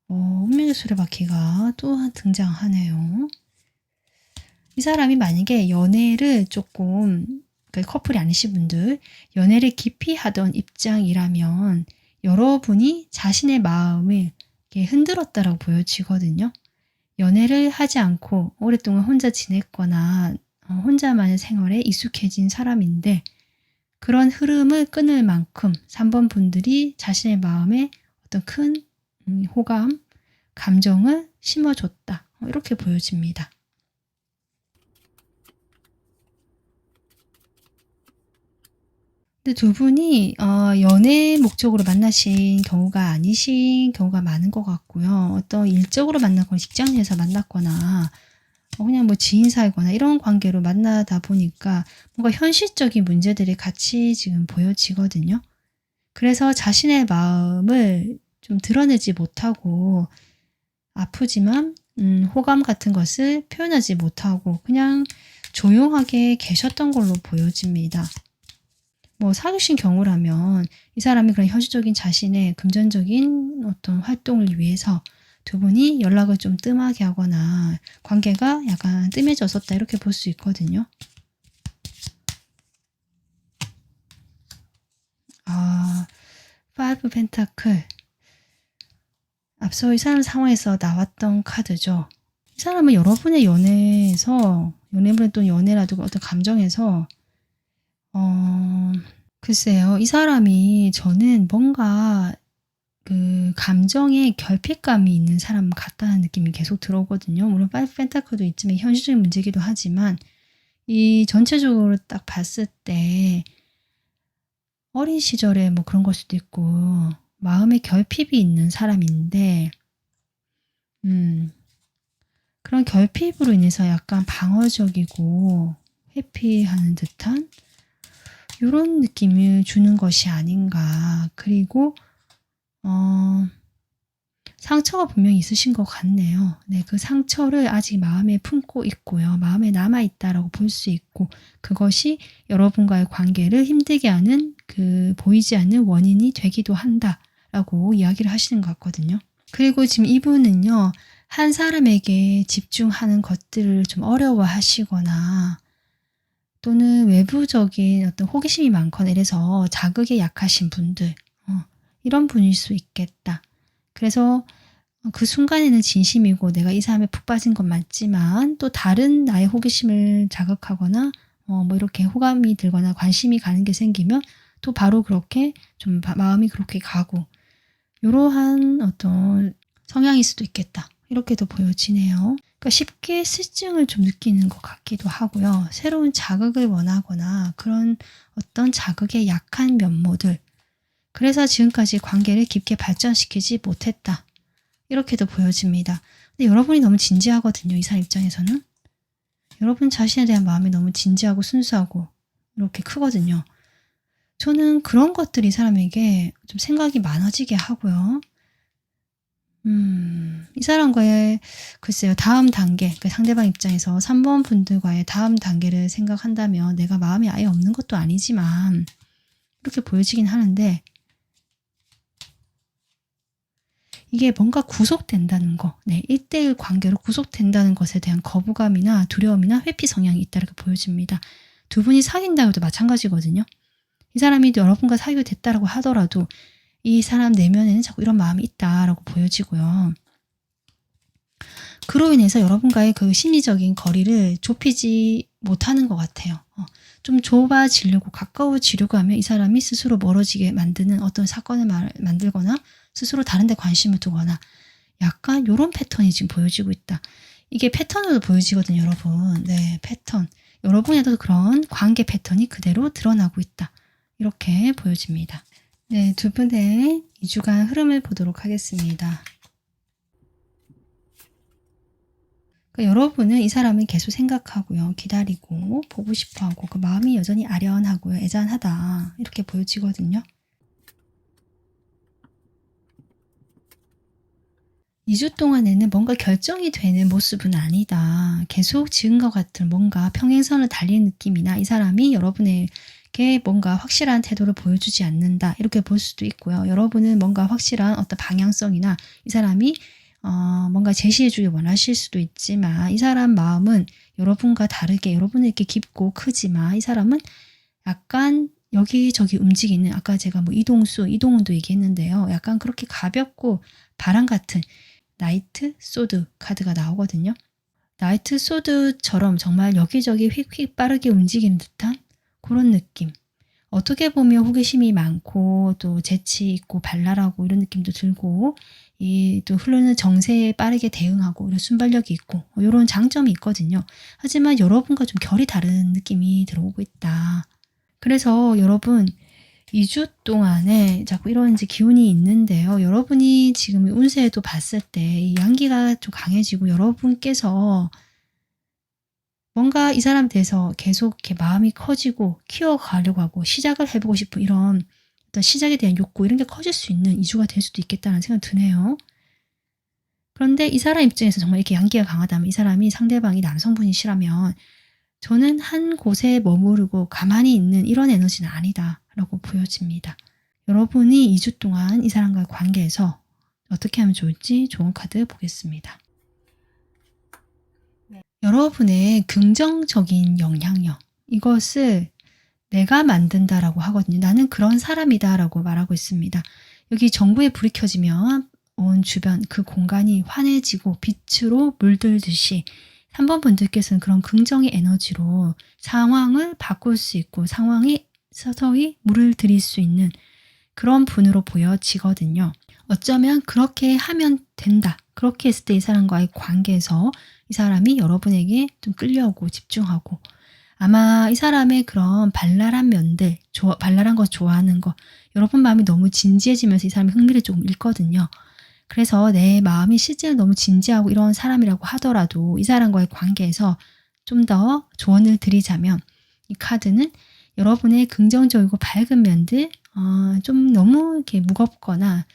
A: 운명의 수레바퀴가 또 등장하네요. 이 사람이 만약에 연애를 조금 커플이 아니신 분들 연애를 깊이 하던 입장이라면 여러분이 자신의 마음을 흔들었다라고 보여지거든요. 연애를 하지 않고 오랫동안 혼자 지냈거나 혼자만의 생활에 익숙해진 사람인데 그런 흐름을 끊을 만큼 3번 분들이 자신의 마음에 어떤 큰 호감, 감정을 심어줬다. 이렇게 보여집니다. 근데 두 분이 연애 목적으로 만나신 경우가 아니신 경우가 많은 것 같고요. 어떤 일적으로 만났거나 직장 내에서 만났거나 그냥 뭐 지인 사이거나 이런 관계로 만나다 보니까 뭔가 현실적인 문제들이 같이 지금 보여지거든요. 그래서 자신의 마음을 좀 드러내지 못하고 아프지만 호감 같은 것을 표현하지 못하고 그냥 조용하게 계셨던 걸로 보여집니다. 뭐 사귀신 경우라면 이 사람이 그런 현실적인 자신의 금전적인 어떤 활동을 위해서 두 분이 연락을 좀 뜸하게 하거나 관계가 약간 뜸해졌었다 이렇게 볼 수 있거든요. 파이브 펜타클. 앞서 이 사람 상황에서 나왔던 카드죠. 이 사람은 여러분의 연애에서 연애분의 또 연애라든가 어떤 감정에서 글쎄요. 이 사람이 저는 뭔가 그 감정에 결핍감이 있는 사람 같다는 느낌이 계속 들어오거든요. 물론 파이브 펜타클도 있지만 현실적인 문제이기도 하지만 이 전체적으로 딱 봤을 때 어린 시절에 뭐 그런 걸 수도 있고 마음에 결핍이 있는 사람인데 그런 결핍으로 인해서 약간 방어적이고 회피하는 듯한 이런 느낌을 주는 것이 아닌가. 그리고 상처가 분명히 있으신 것 같네요. 네, 그 상처를 아직 마음에 품고 있고요. 마음에 남아있다라고 볼 수 있고 그것이 여러분과의 관계를 힘들게 하는 보이지 않는 원인이 되기도 한다라고 이야기를 하시는 것 같거든요. 그리고 지금 이분은요. 한 사람에게 집중하는 것들을 좀 어려워하시거나 또는 외부적인 어떤 호기심이 많거나 이래서 자극에 약하신 분들 이런 분일 수 있겠다. 그래서 그 순간에는 진심이고 내가 이 사람에 푹 빠진 건 맞지만 또 다른 나의 호기심을 자극하거나 뭐 이렇게 호감이 들거나 관심이 가는 게 생기면 또 바로 그렇게 좀 마음이 그렇게 가고 이러한 어떤 성향일 수도 있겠다. 이렇게도 보여지네요. 그러니까 쉽게 실증을 좀 느끼는 것 같기도 하고요. 새로운 자극을 원하거나 그런 어떤 자극에 약한 면모들. 그래서 지금까지 관계를 깊게 발전시키지 못했다. 이렇게도 보여집니다. 근데 여러분이 너무 진지하거든요. 이 사람 입장에서는. 여러분 자신에 대한 마음이 너무 진지하고 순수하고 이렇게 크거든요. 저는 그런 것들이 이 사람에게 좀 생각이 많아지게 하고요. 이 사람과의 글쎄요. 다음 단계, 그러니까 상대방 입장에서 3번 분들과의 다음 단계를 생각한다면 내가 마음이 아예 없는 것도 아니지만 이렇게 보여지긴 하는데 이게 뭔가 구속된다는 거, 네, 1대1 관계로 구속된다는 것에 대한 거부감이나 두려움이나 회피 성향이 있다고 보여집니다. 두 분이 사귄다고 해도 마찬가지거든요. 이 사람이 여러분과 사귀게 됐다라고 하더라도 이 사람 내면에는 자꾸 이런 마음이 있다라고 보여지고요. 그로 인해서 여러분과의 그 심리적인 거리를 좁히지 못하는 것 같아요. 좀 좁아지려고 가까워지려고 하면 이 사람이 스스로 멀어지게 만드는 어떤 사건을 만들거나 스스로 다른 데 관심을 두거나 약간 이런 패턴이 지금 보여지고 있다. 이게 패턴으로 보여지거든요, 여러분. 네, 패턴. 여러분에도 그런 관계 패턴이 그대로 드러나고 있다. 이렇게 보여집니다. 네, 두 분의 2주간 흐름을 보도록 하겠습니다. 그러니까 여러분은 이 사람을 계속 생각하고요. 기다리고 보고 싶어하고 그 마음이 여전히 아련하고요. 애잔하다. 이렇게 보여지거든요. 2주 동안에는 뭔가 결정이 되는 모습은 아니다. 계속 지금과 같은 뭔가 평행선을 달리는 느낌이나 이 사람이 여러분에게 뭔가 확실한 태도를 보여주지 않는다. 이렇게 볼 수도 있고요. 여러분은 뭔가 확실한 어떤 방향성이나 이 사람이 뭔가 제시해주길 원하실 수도 있지만 이 사람 마음은 여러분과 다르게 여러분은 이렇게 깊고 크지만 이 사람은 약간 여기저기 움직이는 아까 제가 뭐 이동운도 얘기했는데요. 약간 그렇게 가볍고 바람 같은 나이트 소드 카드가 나오거든요. 나이트 소드처럼 정말 여기저기 휙휙 빠르게 움직이는 듯한 그런 느낌. 어떻게 보면 호기심이 많고 또 재치 있고 발랄하고 이런 느낌도 들고 이 또 흐르는 정세에 빠르게 대응하고 이런 순발력이 있고 이런 장점이 있거든요. 하지만 여러분과 좀 결이 다른 느낌이 들어오고 있다. 그래서 여러분 2주 동안에 자꾸 이런 이제 기운이 있는데요. 여러분이 지금 운세에도 봤을 때 이 양기가 좀 강해지고 여러분께서 뭔가 이 사람에 대해서 계속 이렇게 마음이 커지고 키워가려고 하고 시작을 해보고 싶은 이런 어떤 시작에 대한 욕구 이런 게 커질 수 있는 2주가 될 수도 있겠다는 생각이 드네요. 그런데 이 사람 입장에서 정말 이렇게 양기가 강하다면 이 사람이 상대방이 남성분이시라면 저는 한 곳에 머무르고 가만히 있는 이런 에너지는 아니다라고 보여집니다. 여러분이 2주 동안 이 사람과의 관계에서 어떻게 하면 좋을지 좋은 카드 보겠습니다. 여러분의 긍정적인 영향력 이것을 내가 만든다라고 하거든요. 나는 그런 사람이다라고 말하고 있습니다. 여기 전구에 불이 켜지면 온 주변 그 공간이 환해지고 빛으로 물들듯이 3번 분들께서는 그런 긍정의 에너지로 상황을 바꿀 수 있고 상황에 서서히 물을 들일 수 있는 그런 분으로 보여지거든요. 어쩌면 그렇게 하면 된다. 그렇게 했을 때 이 사람과의 관계에서 이 사람이 여러분에게 좀 끌려오고 집중하고 아마 이 사람의 그런 발랄한 면들, 발랄한 거 좋아하는 거 여러분 마음이 너무 진지해지면서 이 사람이 흥미를 조금 잃거든요. 그래서 내 마음이 실제로 너무 진지하고 이런 사람이라고 하더라도 이 사람과의 관계에서 좀 더 조언을 드리자면 이 카드는 여러분의 긍정적이고 밝은 면들 좀 너무 이렇게 무겁거나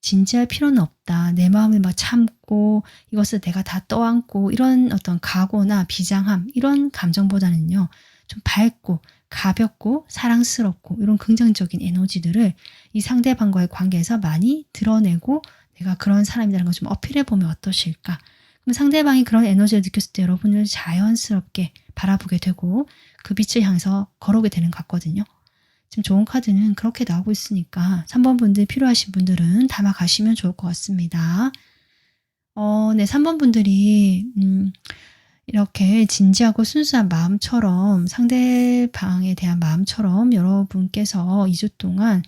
A: 진지할 필요는 없다. 내 마음을 막 참고 이것을 내가 다 떠안고 이런 어떤 각오나 비장함 이런 감정보다는요. 좀 밝고 가볍고 사랑스럽고 이런 긍정적인 에너지들을 이 상대방과의 관계에서 많이 드러내고 내가 그런 사람이라는 걸 좀 어필해 보면 어떠실까? 그럼 상대방이 그런 에너지를 느꼈을 때 여러분을 자연스럽게 바라보게 되고 그 빛을 향해서 걸어오게 되는 것 같거든요. 지금 좋은 카드는 그렇게 나오고 있으니까 3번 분들 필요하신 분들은 담아 가시면 좋을 것 같습니다. 네, 3번 분들이 이렇게 진지하고 순수한 마음처럼 상대방에 대한 마음처럼 여러분께서 2주 동안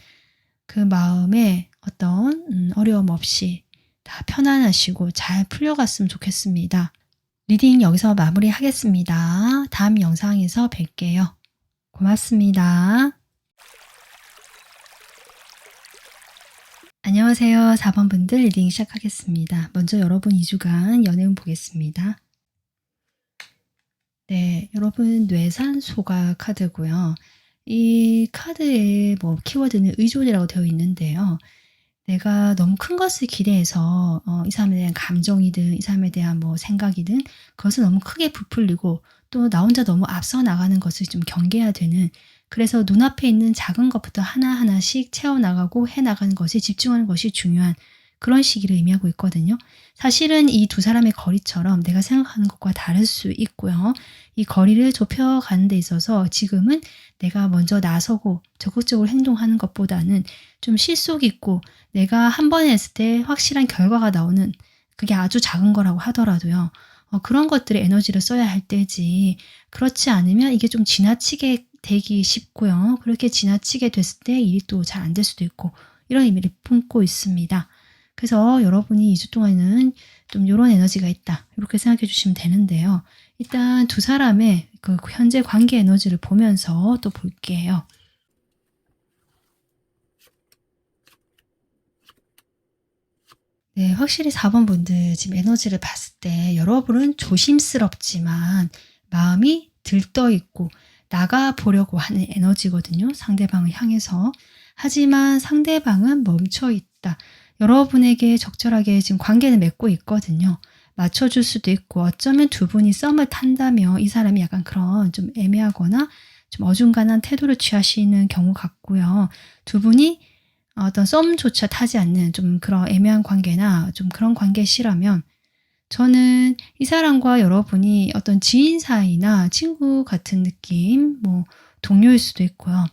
A: 그 마음에 어떤 어려움 없이 다 편안하시고 잘 풀려갔으면 좋겠습니다. 리딩 여기서 마무리하겠습니다. 다음 영상에서 뵐게요. 고맙습니다. 안녕하세요. 4번 분들 리딩 시작하겠습니다. 먼저 여러분 2주간 연애운 보겠습니다. 네, 여러분 뇌산소가 카드고요. 이 카드의 뭐 키워드는 의존이라고 되어 있는데요. 내가 너무 큰 것을 기대해서 이 사람에 대한 감정이든 이 사람에 대한 뭐 생각이든 그것을 너무 크게 부풀리고 또 나 혼자 너무 앞서 나가는 것을 좀 경계해야 되는 그래서 눈앞에 있는 작은 것부터 하나하나씩 채워나가고 해나가는 것에 집중하는 것이 중요한 그런 시기를 의미하고 있거든요. 사실은 이 두 사람의 거리처럼 내가 생각하는 것과 다를 수 있고요. 이 거리를 좁혀가는 데 있어서 지금은 내가 먼저 나서고 적극적으로 행동하는 것보다는 좀 실속 있고 내가 한 번 했을 때 확실한 결과가 나오는, 그게 아주 작은 거라고 하더라도요. 그런 것들에 에너지를 써야 할 때지, 그렇지 않으면 이게 좀 지나치게 되기 쉽고요. 그렇게 지나치게 됐을 때 일이 또 잘 안 될 수도 있고, 이런 의미를 품고 있습니다. 그래서 여러분이 2주 동안은 좀 이런 에너지가 있다, 이렇게 생각해 주시면 되는데요. 일단 두 사람의 그 현재 관계 에너지를 보면서 또 볼게요. 네, 확실히 4번 분들 지금 에너지를 봤을 때 여러분은 조심스럽지만 마음이 들떠 있고 나가 보려고 하는 에너지거든요. 상대방을 향해서. 하지만 상대방은 멈춰 있다. 여러분에게 적절하게 지금 관계를 맺고 있거든요. 맞춰줄 수도 있고, 어쩌면 두 분이 썸을 탄다면 이 사람이 약간 그런 좀 애매하거나 좀 어중간한 태도를 취하시는 경우 같고요. 두 분이 어떤 썸조차 타지 않는 좀 그런 애매한 관계나 좀 그런 관계 싫으면, 저는 이 사람과 여러분이 어떤 지인 사이나 친구 같은 느낌, 뭐 동료일 수도 있고요.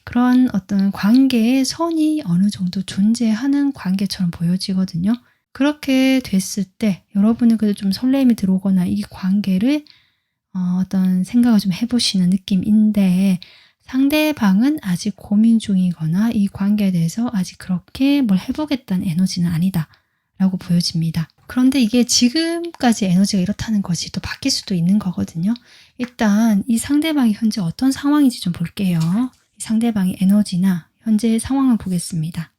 A: 그런 어떤 관계의 선이 어느 정도 존재하는 관계처럼 보여지거든요. 그렇게 됐을 때 여러분은 그래도 좀 설렘이 들어오거나 이 관계를 어떤 생각을 좀 해보시는 느낌인데, 상대방은 아직 고민 중이거나 이 관계에 대해서 아직 그렇게 뭘 해보겠다는 에너지는 아니다 라고 보여집니다. 그런데 이게 지금까지 에너지가 이렇다는 것이 또 바뀔 수도 있는 거거든요. 일단 이 상대방이 현재 어떤 상황인지 좀 볼게요. 이 상대방의 에너지나 현재의 상황을 보겠습니다.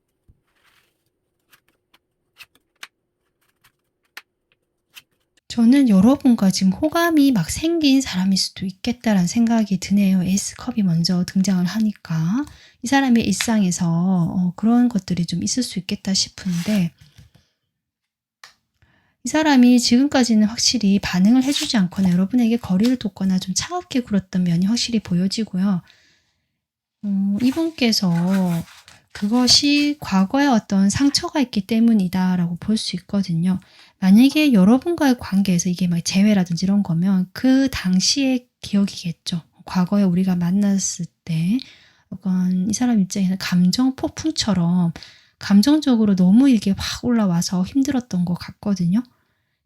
A: 저는 여러분과 지금 호감이 막 생긴 사람일 수도 있겠다라는 생각이 드네요. 에이스컵이 먼저 등장을 하니까. 이 사람의 일상에서 그런 것들이 좀 있을 수 있겠다 싶은데, 이 사람이 지금까지는 확실히 반응을 해주지 않거나 여러분에게 거리를 뒀거나 좀 차갑게 굴었던 면이 확실히 보여지고요. 이분께서 그것이 과거에 어떤 상처가 있기 때문이다라고 볼 수 있거든요. 만약에 여러분과의 관계에서 이게 막 재회라든지 이런 거면 그 당시의 기억이겠죠. 과거에 우리가 만났을 때 약간 이 사람 입장에는 감정 폭풍처럼 감정적으로 너무 이게 확 올라와서 힘들었던 것 같거든요.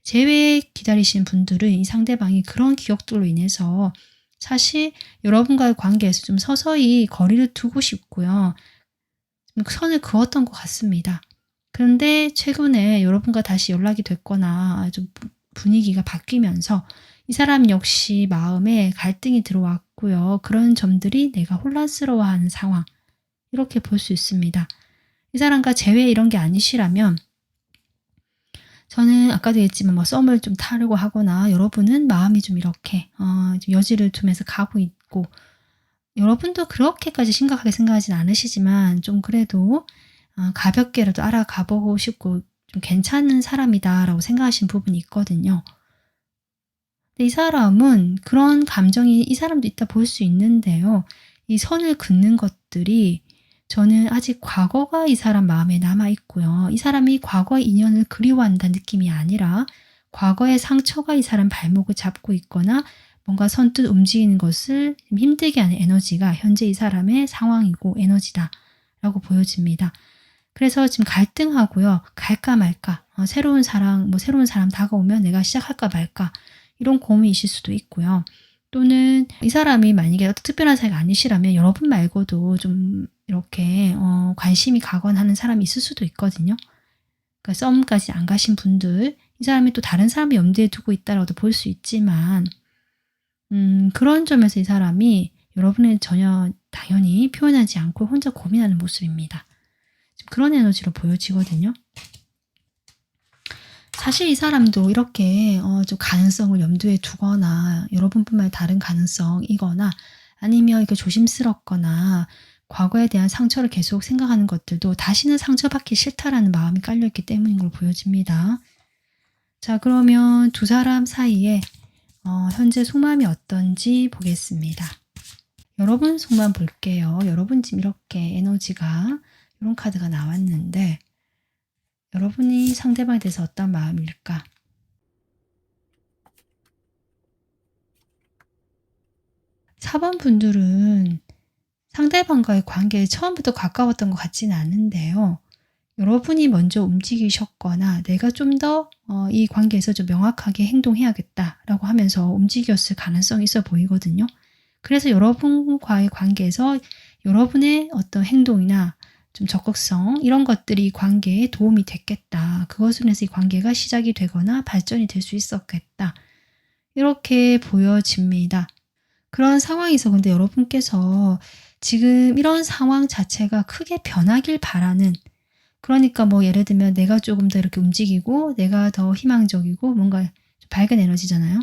A: 재회 기다리시는 분들은 이 상대방이 그런 기억들로 인해서 사실 여러분과의 관계에서 좀 서서히 거리를 두고 싶고요. 좀 선을 그었던 것 같습니다. 그런데 최근에 여러분과 다시 연락이 됐거나 좀 분위기가 바뀌면서 이 사람 역시 마음에 갈등이 들어왔고요. 그런 점들이 내가 혼란스러워하는 상황, 이렇게 볼 수 있습니다. 이 사람과 재회 이런 게 아니시라면 저는 아까도 얘기했지만 뭐 썸을 좀 타려고 하거나 여러분은 마음이 좀 이렇게 좀 여지를 두면서 가고 있고, 여러분도 그렇게까지 심각하게 생각하진 않으시지만 좀 그래도 가볍게라도 알아가 보고 싶고 좀 괜찮은 사람이다라고 생각하시는 부분이 있거든요. 근데 이 사람은 그런 감정이 이 사람도 있다 볼 수 있는데요. 이 선을 긋는 것들이 저는 아직 과거가 이 사람 마음에 남아 있고요. 이 사람이 과거의 인연을 그리워한다는 느낌이 아니라 과거의 상처가 이 사람 발목을 잡고 있거나 뭔가 선뜻 움직이는 것을 힘들게 하는 에너지가 현재 이 사람의 상황이고 에너지다라고 보여집니다. 그래서 지금 갈등하고요. 갈까 말까, 새로운 사랑, 새로운 사람 다가오면 내가 시작할까 말까, 이런 고민이실 수도 있고요. 또는 이 사람이 만약에 어떤 특별한 사이가 아니시라면 여러분 말고도 좀 이렇게 관심이 가거나 하는 사람이 있을 수도 있거든요. 그러니까 썸까지 안 가신 분들, 이 사람이 또 다른 사람을 염두에 두고 있다라고도 볼 수 있지만 그런 점에서 이 사람이 여러분을 전혀 당연히 표현하지 않고 혼자 고민하는 모습입니다. 그런 에너지로 보여지거든요. 사실 이 사람도 이렇게 좀 가능성을 염두에 두거나 여러분뿐만 아니라 다른 가능성이거나 아니면 이렇게 조심스럽거나 과거에 대한 상처를 계속 생각하는 것들도 다시는 상처받기 싫다라는 마음이 깔려있기 때문인 걸 보여집니다. 자, 그러면 두 사람 사이에 현재 속마음이 어떤지 보겠습니다. 여러분 속마음 볼게요. 여러분 지금 이렇게 에너지가 이런 카드가 나왔는데, 여러분이 상대방에 대해서 어떤 마음일까? 4번 분들은 상대방과의 관계에 처음부터 가까웠던 것 같지는 않은데요. 여러분이 먼저 움직이셨거나 내가 좀 더 이 관계에서 좀 명확하게 행동해야겠다라고 하면서 움직였을 가능성이 있어 보이거든요. 그래서 여러분과의 관계에서 여러분의 어떤 행동이나 좀 적극성 이런 것들이 관계에 도움이 됐겠다. 그것으로 인해서 이 관계가 시작이 되거나 발전이 될 수 있었겠다. 이렇게 보여집니다. 그런 상황에서 근데 여러분께서 지금 이런 상황 자체가 크게 변하길 바라는, 그러니까 뭐 예를 들면 내가 조금 더 이렇게 움직이고 내가 더 희망적이고 뭔가 밝은 에너지잖아요.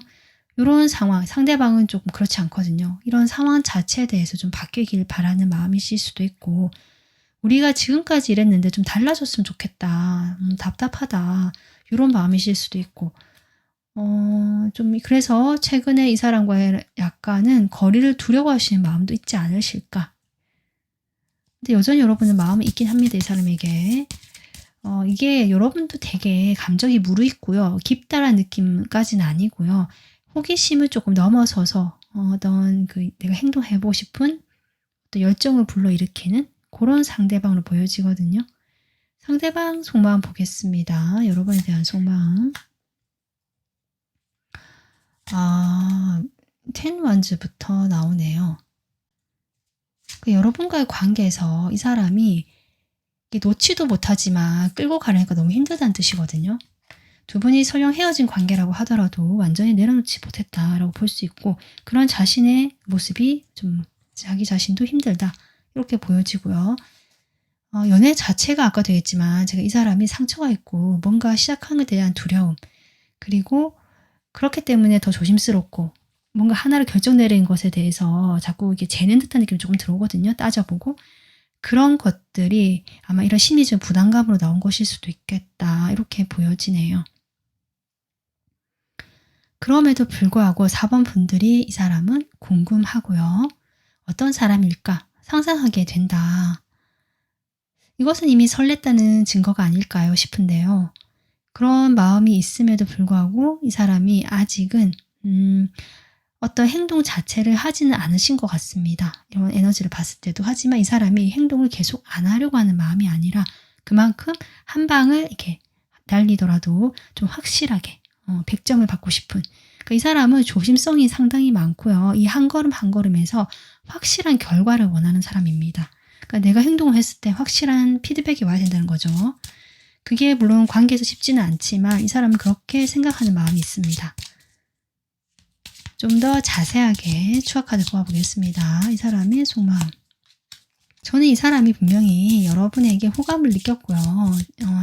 A: 이런 상황, 상대방은 조금 그렇지 않거든요. 이런 상황 자체에 대해서 좀 바뀌길 바라는 마음이실 수도 있고, 우리가 지금까지 이랬는데 좀 달라졌으면 좋겠다. 답답하다. 이런 마음이실 수도 있고, 좀 그래서 최근에 이 사람과의 약간은 거리를 두려워 하시는 마음도 있지 않으실까. 근데 여전히 여러분은 마음이 있긴 합니다. 이 사람에게. 이게 여러분도 되게 감정이 무르익고요. 깊다란 느낌까지는 아니고요. 호기심을 조금 넘어서서 어떤 내가 행동해보고 싶은 어떤 열정을 불러일으키는 그런 상대방으로 보여지거든요. 상대방 속마음 보겠습니다. 여러분에 대한 속마음. 텐 원즈부터 나오네요. 여러분과의 관계에서 이 사람이 놓지도 못하지만 끌고 가려니까 너무 힘들다는 뜻이거든요. 두 분이 설령 헤어진 관계라고 하더라도 완전히 내려놓지 못했다라고 볼 수 있고, 그런 자신의 모습이 좀 자기 자신도 힘들다 이렇게 보여지고요. 연애 자체가 아까도 얘기했지만 제가 이 사람이 상처가 있고 뭔가 시작하는 것에 대한 두려움, 그리고 그렇기 때문에 더 조심스럽고 뭔가 하나를 결정 내린 것에 대해서 자꾸 이게 재는 듯한 느낌이 조금 들어오거든요. 따져보고. 그런 것들이 아마 이런 심리적 부담감으로 나온 것일 수도 있겠다. 이렇게 보여지네요. 그럼에도 불구하고 4번 분들이 이 사람은 궁금하고요. 어떤 사람일까? 상상하게 된다. 이것은 이미 설렜다는 증거가 아닐까요 싶은데요. 그런 마음이 있음에도 불구하고 이 사람이 아직은 어떤 행동 자체를 하지는 않으신 것 같습니다. 이런 에너지를 봤을 때도. 하지만 이 사람이 행동을 계속 안 하려고 하는 마음이 아니라 그만큼 한 방을 이렇게 날리더라도 좀 확실하게 100점을 받고 싶은, 그러니까 이 사람은 조심성이 상당히 많고요. 이 한 걸음 한 걸음에서 확실한 결과를 원하는 사람입니다. 그러니까 내가 행동을 했을 때 확실한 피드백이 와야 된다는 거죠. 그게 물론 관계에서 쉽지는 않지만 이 사람은 그렇게 생각하는 마음이 있습니다. 좀 더 자세하게 추억카드 뽑아보겠습니다. 이 사람의 속마음. 저는 이 사람이 분명히 여러분에게 호감을 느꼈고요.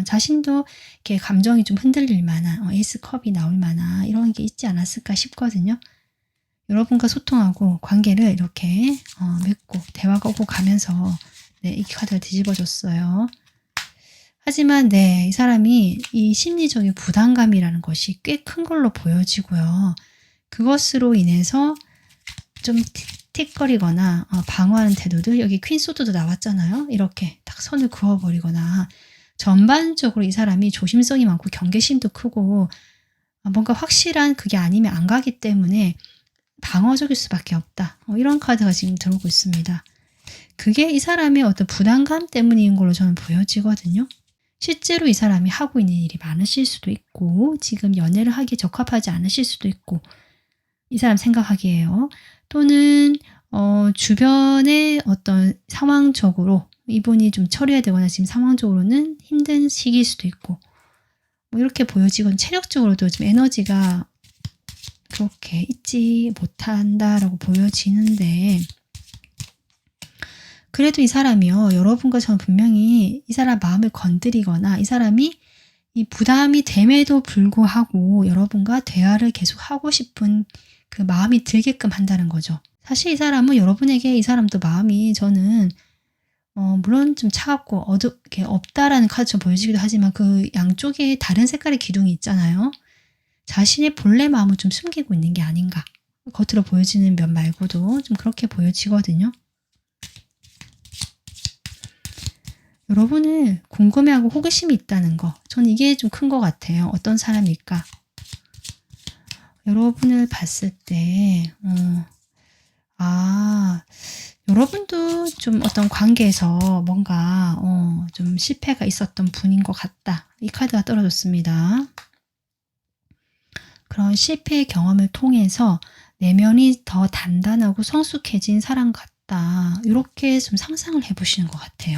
A: 자신도 이렇게 감정이 좀 흔들릴 만한 에이스 컵이 나올 만한 이런 게 있지 않았을까 싶거든요. 여러분과 소통하고 관계를 이렇게 맺고 대화가 오고 가면서 이 카드를 뒤집어줬어요. 하지만 이 사람이 이 심리적인 부담감이라는 것이 꽤 큰 걸로 보여지고요. 그것으로 인해서 좀 틱틱거리거나 방어하는 태도들, 여기 퀸 소드도 나왔잖아요. 이렇게 딱 선을 그어버리거나, 전반적으로 이 사람이 조심성이 많고 경계심도 크고 뭔가 확실한 그게 아니면 안 가기 때문에 방어적일 수밖에 없다. 이런 카드가 지금 들어오고 있습니다. 그게 이 사람의 어떤 부담감 때문인 걸로 저는 보여지거든요. 실제로 이 사람이 하고 있는 일이 많으실 수도 있고 지금 연애를 하기에 적합하지 않으실 수도 있고, 이 사람 생각하기에요. 또는 주변의 어떤 상황적으로 이분이 좀 처리해야 되거나 지금 상황적으로는 힘든 시기일 수도 있고 뭐 이렇게 보여지건, 체력적으로도 좀 에너지가 그렇게 있지 못한다라고 보여지는데, 그래도 이 사람이요, 여러분과 저는 분명히 이 사람 마음을 건드리거나 이 사람이 이 부담이 됨에도 불구하고 여러분과 대화를 계속 하고 싶은 그 마음이 들게끔 한다는 거죠. 사실 이 사람은 여러분에게, 이 사람도 마음이 저는 물론 좀 차갑고 어둡게 없다라는 카드처럼 보여지기도 하지만 그 양쪽에 다른 색깔의 기둥이 있잖아요. 자신의 본래 마음을 좀 숨기고 있는 게 아닌가. 겉으로 보여지는 면 말고도 좀 그렇게 보여지거든요. 여러분을 궁금해하고 호기심이 있다는 거. 저는 이게 좀 큰 것 같아요. 어떤 사람일까? 여러분을 봤을 때, 여러분도 좀 어떤 관계에서 뭔가, 좀 실패가 있었던 분인 것 같다. 이 카드가 떨어졌습니다. 그런 실패의 경험을 통해서 내면이 더 단단하고 성숙해진 사람 같다. 이렇게 좀 상상을 해보시는 것 같아요.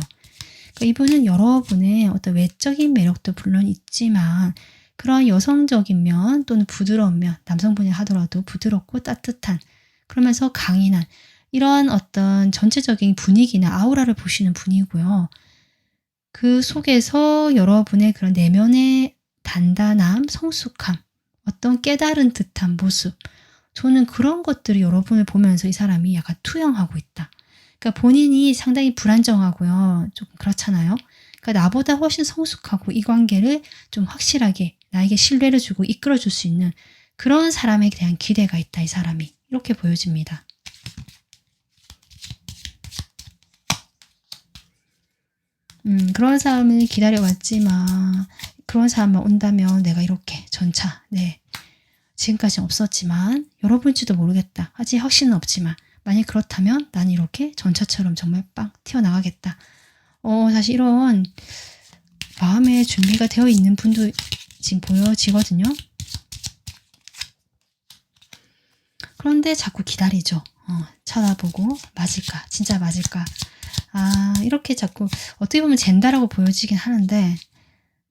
A: 그러니까 이분은 여러분의 어떤 외적인 매력도 물론 있지만 그런 여성적인 면 또는 부드러운 면, 남성분이 하더라도 부드럽고 따뜻한, 그러면서 강인한 이런 어떤 전체적인 분위기나 아우라를 보시는 분이고요. 그 속에서 여러분의 그런 내면의 단단함, 성숙함, 어떤 깨달은 듯한 모습, 저는 그런 것들이 여러분을 보면서 이 사람이 약간 투영하고 있다. 그러니까 본인이 상당히 불안정하고요. 조금 그렇잖아요. 그러니까 나보다 훨씬 성숙하고 이 관계를 좀 확실하게 나에게 신뢰를 주고 이끌어줄 수 있는 그런 사람에 대한 기대가 있다. 이 사람이. 이렇게 보여집니다. 그런 사람을 기다려왔지만 그런 사람만 온다면 내가 이렇게 전차 지금까지는 없었지만 여러분일지도 모르겠다. 아직 확신은 없지만 만약 그렇다면 난 이렇게 전차처럼 정말 빵 튀어나가겠다. 사실 이런 마음의 준비가 되어 있는 분도 지금 보여지거든요. 그런데 자꾸 기다리죠. 쳐다보고 맞을까? 진짜 맞을까? 이렇게 자꾸 어떻게 보면 젠다라고 보여지긴 하는데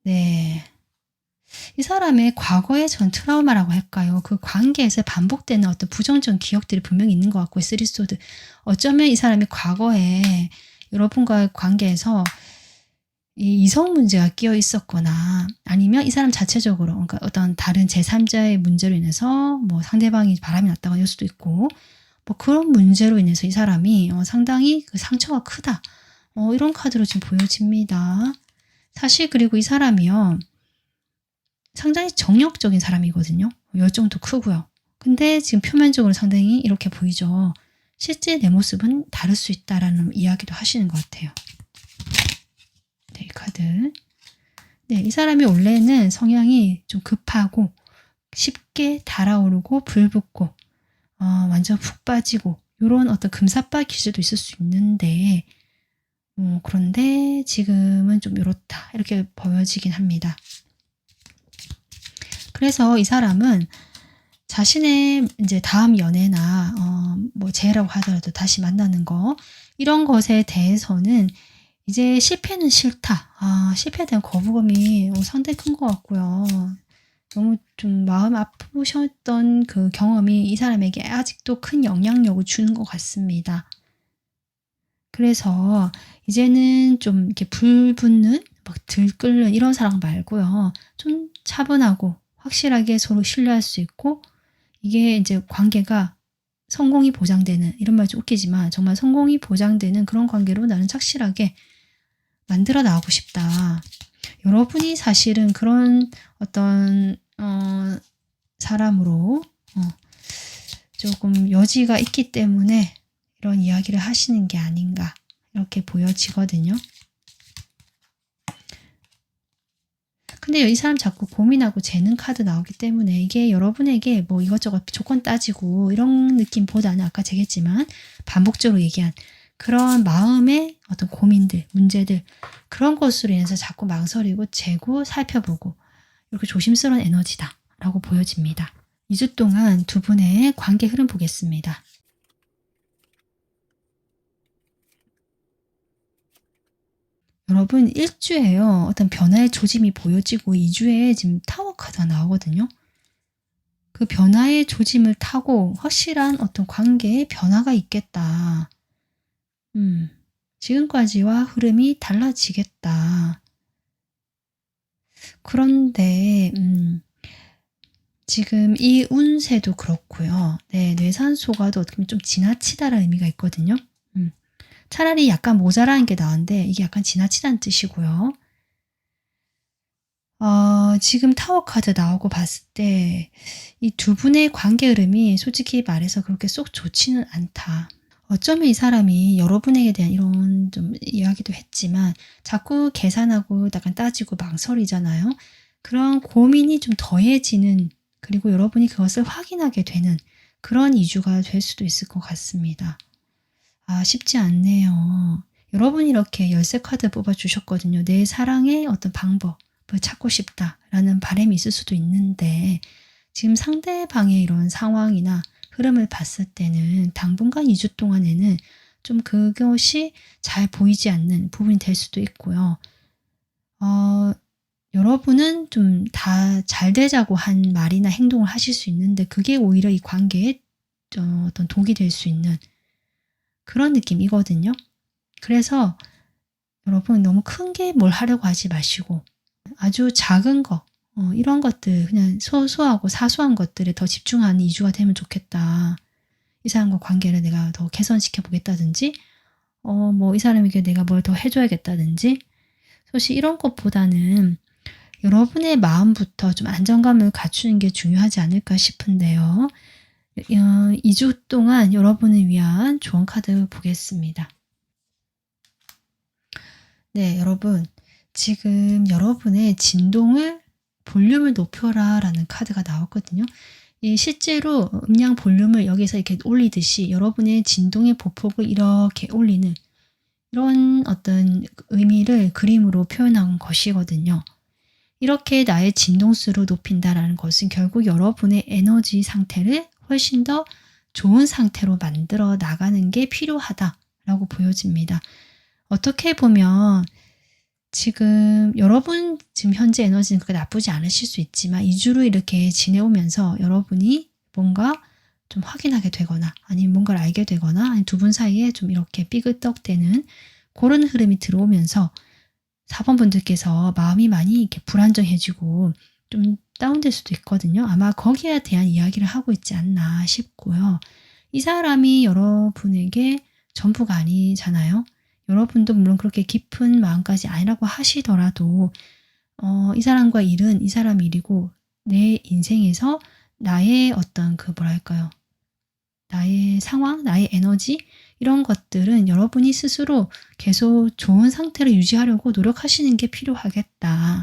A: 이 사람의 과거의 전 트라우마라고 할까요? 그 관계에서 반복되는 어떤 부정적인 기억들이 분명히 있는 것 같고요. 쓰리소드. 어쩌면 이 사람이 과거에 여러분과의 관계에서 이 이성 문제가 끼어 있었거나 아니면 이 사람 자체적으로 그러니까 어떤 다른 제3자의 문제로 인해서 뭐 상대방이 바람이 났다거나 이럴 수도 있고 뭐 그런 문제로 인해서 이 사람이 상당히 그 상처가 크다. 이런 카드로 지금 보여집니다. 사실 그리고 이 사람이요. 상당히 정력적인 사람이거든요. 열정도 크고요. 근데 지금 표면적으로 상당히 이렇게 보이죠. 실제 내 모습은 다를 수 있다라는 이야기도 하시는 것 같아요. 이 카드. 이 사람이 원래는 성향이 좀 급하고 쉽게 달아오르고 불붙고 완전 푹 빠지고 이런 어떤 금사빠 기질도 있을 수 있는데 그런데 지금은 좀 이렇다 이렇게 보여지긴 합니다. 그래서 이 사람은 자신의 이제 다음 연애나 뭐 재회라고 하더라도 다시 만나는 거 이런 것에 대해서는 이제 실패는 싫다. 실패에 대한 거부감이 상당히 큰 것 같고요. 너무 좀 마음 아프셨던 그 경험이 이 사람에게 아직도 큰 영향력을 주는 것 같습니다. 그래서 이제는 좀 이렇게 불붙는 막 들끓는 이런 사람 말고요. 좀 차분하고 확실하게 서로 신뢰할 수 있고 이게 이제 관계가 성공이 보장되는 이런 말 좀 웃기지만 정말 성공이 보장되는 그런 관계로 나는 착실하게 만들어 나가고 싶다. 여러분이 사실은 그런 어떤 사람으로 조금 여지가 있기 때문에 이런 이야기를 하시는 게 아닌가 이렇게 보여지거든요. 근데 이 사람 자꾸 고민하고 재는 카드 나오기 때문에 이게 여러분에게 뭐 이것저것 조건 따지고 이런 느낌보다는 아까 제겠지만 반복적으로 얘기한 그런 마음의 어떤 고민들, 문제들 그런 것으로 인해서 자꾸 망설이고 재고 살펴보고 이렇게 조심스러운 에너지다 라고 보여집니다. 2주 동안 두 분의 관계 흐름 보겠습니다. 여러분 1주에요. 어떤 변화의 조짐이 보여지고 2주에 지금 타워 카드가 나오거든요. 그 변화의 조짐을 타고 확실한 어떤 관계에 변화가 있겠다. 지금까지와 흐름이 달라지겠다. 그런데 지금 이 운세도 그렇고요. 뇌산소가도 어떻게 보면 좀 지나치다라는 의미가 있거든요. 차라리 약간 모자라는 게 나은데 이게 약간 지나치다는 뜻이고요. 지금 타워 카드 나오고 봤을 때 이 두 분의 관계 흐름이 솔직히 말해서 그렇게 쏙 좋지는 않다. 어쩌면 이 사람이 여러분에게 대한 이런 좀 이야기도 했지만 자꾸 계산하고 약간 따지고 망설이잖아요. 그런 고민이 좀 더해지는, 그리고 여러분이 그것을 확인하게 되는 그런 2주가 될 수도 있을 것 같습니다. 아, 쉽지 않네요. 여러분이 이렇게 열쇠 카드 뽑아주셨거든요. 내 사랑의 어떤 방법을 찾고 싶다라는 바람이 있을 수도 있는데, 지금 상대방의 이런 상황이나 흐름을 봤을 때는 당분간 2주 동안에는 좀 그것이 잘 보이지 않는 부분이 될 수도 있고요. 여러분은 좀 다 잘 되자고 한 말이나 행동을 하실 수 있는데 그게 오히려 이 관계에 어떤 독이 될 수 있는 그런 느낌이거든요. 그래서 여러분 너무 큰 게 뭘 하려고 하지 마시고 아주 작은 거, 이런 것들 그냥 소소하고 사소한 것들에 더 집중하는 2주가 되면 좋겠다. 이 사람과 관계를 내가 더 개선시켜 보겠다든지, 뭐 이 사람에게 내가 뭘 더 해줘야겠다든지, 사실 이런 것보다는 여러분의 마음부터 좀 안정감을 갖추는 게 중요하지 않을까 싶은데요. 2주 동안 여러분을 위한 좋은 카드 보겠습니다. 네, 여러분. 지금 여러분의 진동을 볼륨을 높여라 라는 카드가 나왔거든요. 실제로 음량 볼륨을 여기서 이렇게 올리듯이 여러분의 진동의 보폭을 이렇게 올리는 이런 어떤 의미를 그림으로 표현한 것이거든요. 이렇게 나의 진동수를 높인다라는 것은 결국 여러분의 에너지 상태를 훨씬 더 좋은 상태로 만들어 나가는 게 필요하다라고 보여집니다. 어떻게 보면 지금 여러분 지금 현재 에너지는 그렇게 나쁘지 않으실 수 있지만 2주로 이렇게 지내오면서 여러분이 뭔가 좀 확인하게 되거나 아니면 뭔가를 알게 되거나 아니면 두 분 사이에 좀 이렇게 삐그떡대는 그런 흐름이 들어오면서 4번 분들께서 마음이 많이 이렇게 불안정해지고 좀 다운될 수도 있거든요. 아마 거기에 대한 이야기를 하고 있지 않나 싶고요. 이 사람이 여러분에게 전부가 아니잖아요. 여러분도 물론 그렇게 깊은 마음까지 아니라고 하시더라도 이 사람과 일은 이 사람 일이고 내 인생에서 나의 어떤 그 뭐랄까요. 나의 상황, 나의 에너지 이런 것들은 여러분이 스스로 계속 좋은 상태를 유지하려고 노력하시는 게 필요하겠다.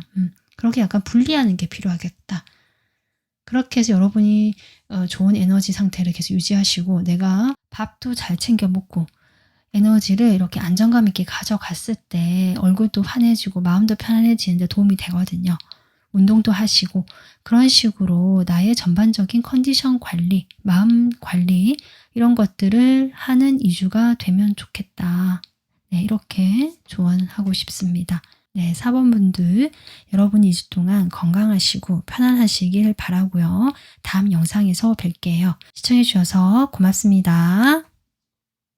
A: 그렇게 약간 분리하는 게 필요하겠다. 그렇게 해서 여러분이 좋은 에너지 상태를 계속 유지하시고 내가 밥도 잘 챙겨 먹고 에너지를 이렇게 안정감 있게 가져갔을 때 얼굴도 환해지고 마음도 편안해지는데 도움이 되거든요. 운동도 하시고 그런 식으로 나의 전반적인 컨디션 관리, 마음 관리 이런 것들을 하는 2주가 되면 좋겠다. 네, 이렇게 조언하고 싶습니다. 네, 4번 분들 여러분 2주 동안 건강하시고 편안하시길 바라고요. 다음 영상에서 뵐게요. 시청해 주셔서 고맙습니다.